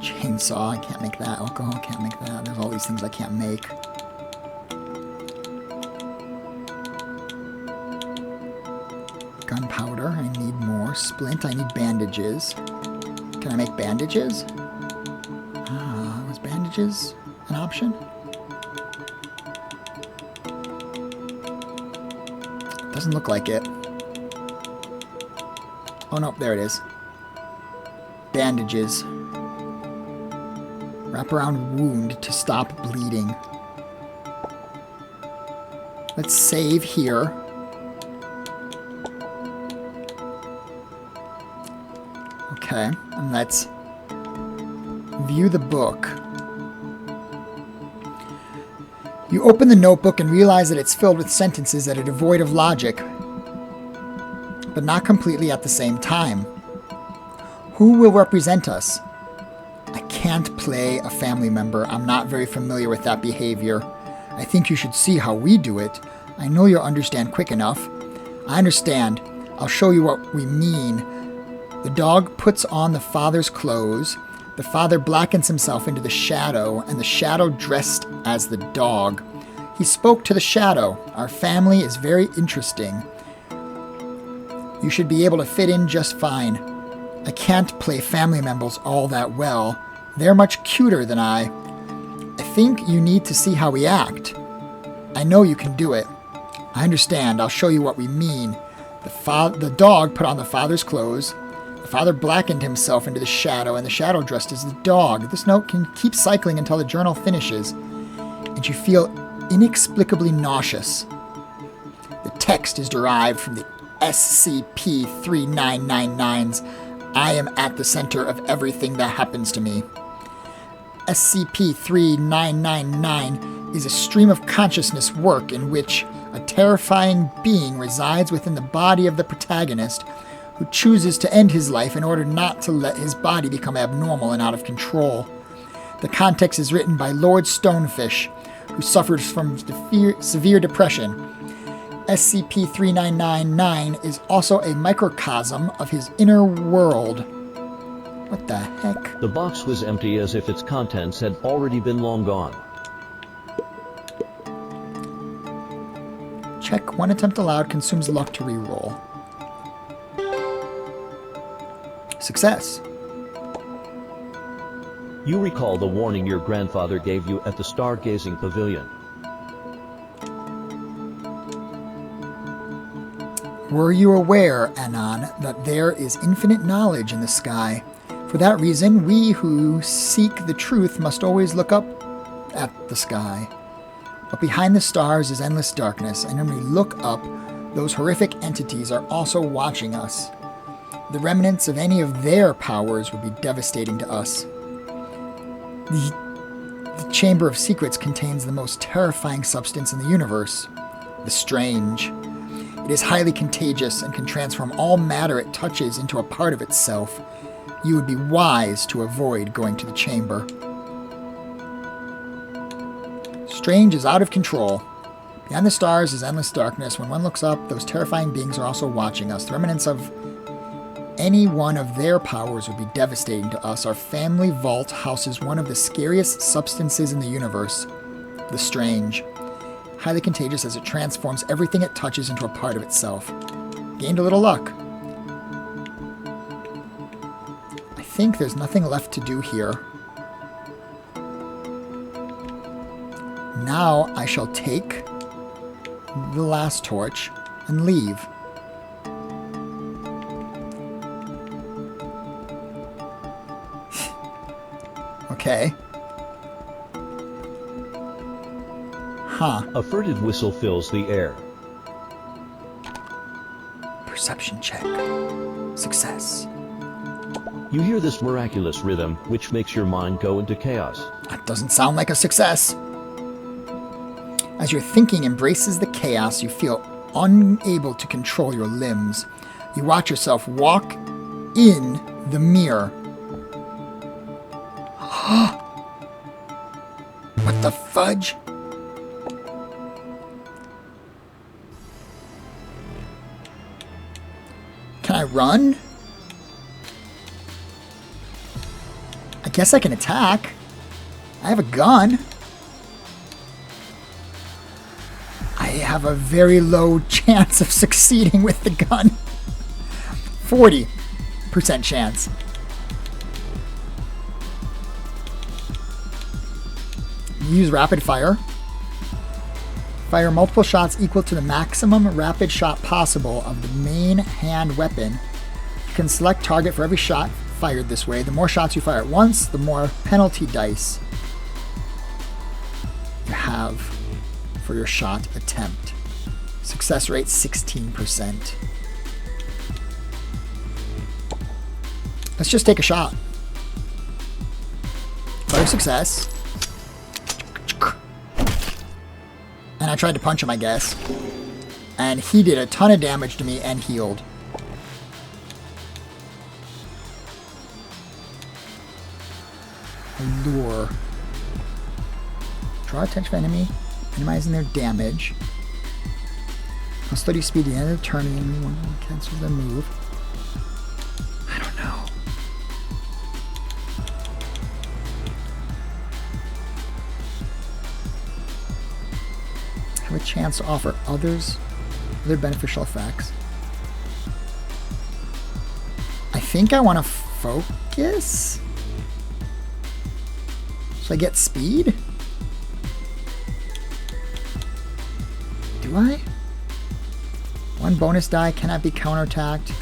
Speaker 1: Chainsaw, I can't make that. Alcohol, can't make that. There's all these things I can't make. Gunpowder, I need more. Splint, I need bandages. Can I make bandages? Was bandages an option? Doesn't look like it. Oh no, there it is. Bandages. Wraparound wound to stop bleeding. Let's save here. Okay, and let's view the book. You open the notebook and realize that it's filled with sentences that are devoid of logic, but not completely at the same time. Who will represent us? I can't play a family member. I'm not very familiar with that behavior. I think you should see how we do it. I know you'll understand quick enough. I understand. I'll show you what we mean. The dog puts on the father's clothes. The father blackens himself into the shadow, and the shadow dressed as the dog. He spoke to the shadow. Our family is very interesting. You should be able to fit in just fine. I can't play family members all that well. They're much cuter than I. I think you need to see how we act. I know you can do it. I understand. I'll show you what we mean. The dog put on the father's clothes. The father blackened himself into the shadow, and the shadow dressed as the dog. This note can keep cycling until the journal finishes, and you feel inexplicably nauseous. The text is derived from the SCP-3999's I am at the center of everything that happens to me. SCP-3999 is a stream of consciousness work in which a terrifying being resides within the body of the protagonist who chooses to end his life in order not to let his body become abnormal and out of control. The context is written by Lord Stonefish, who suffers from severe depression. SCP-3999 is also a microcosm of his inner world. What the heck?
Speaker 2: The box was empty as if its contents had already been long gone.
Speaker 1: Check. One attempt allowed consumes luck to reroll. Success.
Speaker 2: You recall the warning your grandfather gave you at the stargazing pavilion.
Speaker 1: Were you aware, Anon, that there is infinite knowledge in the sky? For that reason, we who seek the truth must always look up at the sky. But behind the stars is endless darkness, and when we look up, those horrific entities are also watching us. The remnants of any of their powers would be devastating to us. The Chamber of Secrets contains the most terrifying substance in the universe, the strange. It is highly contagious and can transform all matter it touches into a part of itself. You would be wise to avoid going to the chamber. Strange is out of control. Behind the stars is endless darkness. When one looks up, those terrifying beings are also watching us. The remnants of any one of their powers would be devastating to us. Our family vault houses one of the scariest substances in the universe, the strange. Highly contagious as it transforms everything it touches into a part of itself. Gained a little luck. I think there's nothing left to do here. Now I shall take the last torch and leave. Okay. Huh.
Speaker 2: A furtive whistle fills the air.
Speaker 1: Perception check. Success.
Speaker 2: You hear this miraculous rhythm, which makes your mind go into chaos.
Speaker 1: That doesn't sound like a success. As your thinking embraces the chaos, you feel unable to control your limbs. You watch yourself walk in the mirror. What the fudge? Can I run? I guess I can attack. I have a gun. I have a very low chance of succeeding with the gun. 40% chance. Use rapid fire. Fire multiple shots equal to the maximum rapid shot possible of the main hand weapon. You can select target for every shot fired this way. The more shots you fire at once, the more penalty dice you have for your shot attempt. Success rate 16%. Let's just take a shot. Fire success. And I tried to punch him, I guess. And he did a ton of damage to me and healed. Allure. Draw attention of enemy, minimizing their damage. I'll study speed at the end of the turn and anyone cancels their move. I don't know. Have a chance to offer other beneficial effects. think I want to focus. So I get speed? Do I? One bonus die cannot be counterattacked.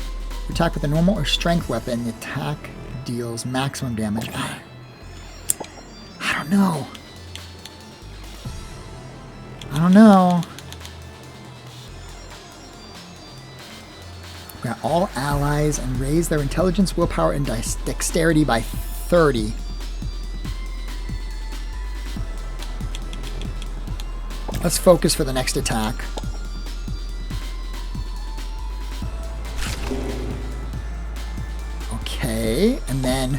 Speaker 1: Attack with a normal or strength weapon. The attack deals maximum damage. I don't know. I don't know. Got all allies and raise their intelligence, willpower, and dexterity by 30. Let's focus for the next attack. Okay, and then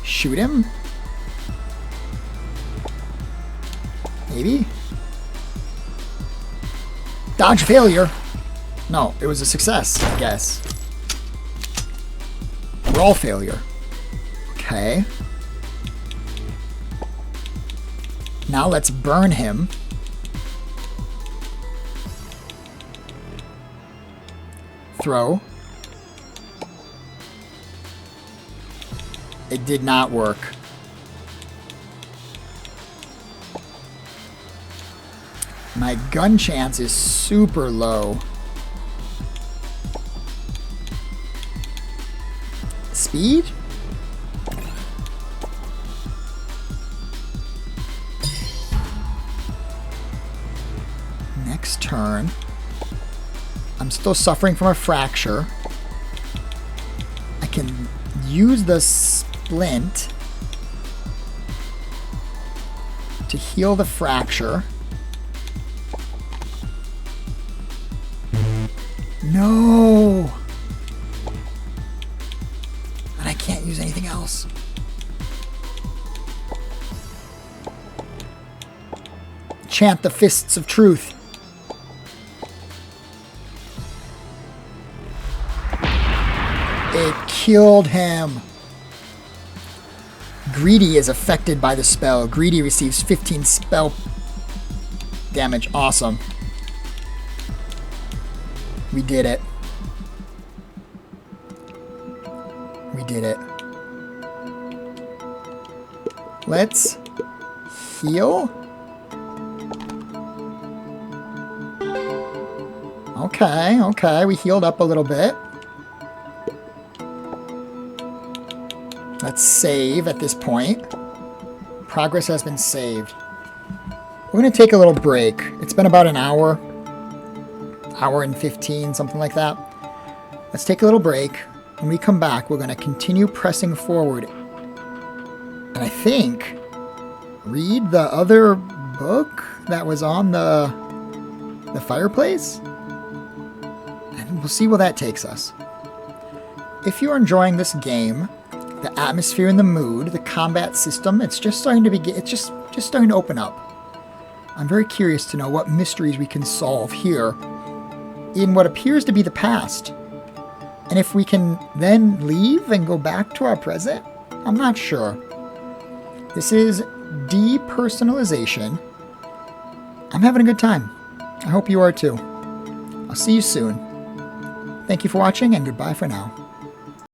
Speaker 1: shoot him. Maybe? Dodge failure. No, it was a success, I guess. Roll failure. Okay. Now let's burn him. Throw. It did not work. My gun chance is super low. Speed? Next turn. I'm still suffering from a fracture. I can use the splint to heal the fracture. No! And I can't use anything else. Chant the fists of truth. It killed him. Greedy is affected by the spell. Greedy receives 15 spell damage. Awesome. We did it. We did it. Let's heal. Okay, okay. We healed up a little bit. Let's save at this point. Progress has been saved. We're going to take a little break. It's been about an hour. Hour and 15, something like that. Let's take a little break. When we come back, we're going to continue pressing forward. And I think read the other book that was on the fireplace. And we'll see where that takes us. If you're enjoying this game, the atmosphere and the mood, the combat system, it's just starting to it's just starting to open up. I'm very curious to know what mysteries we can solve here in what appears to be the past. And if we can then leave and go back to our present, I'm not sure. This is Depersonalization. I'm having a good time. I hope you are too. I'll see you soon. Thank you for watching, and goodbye for now.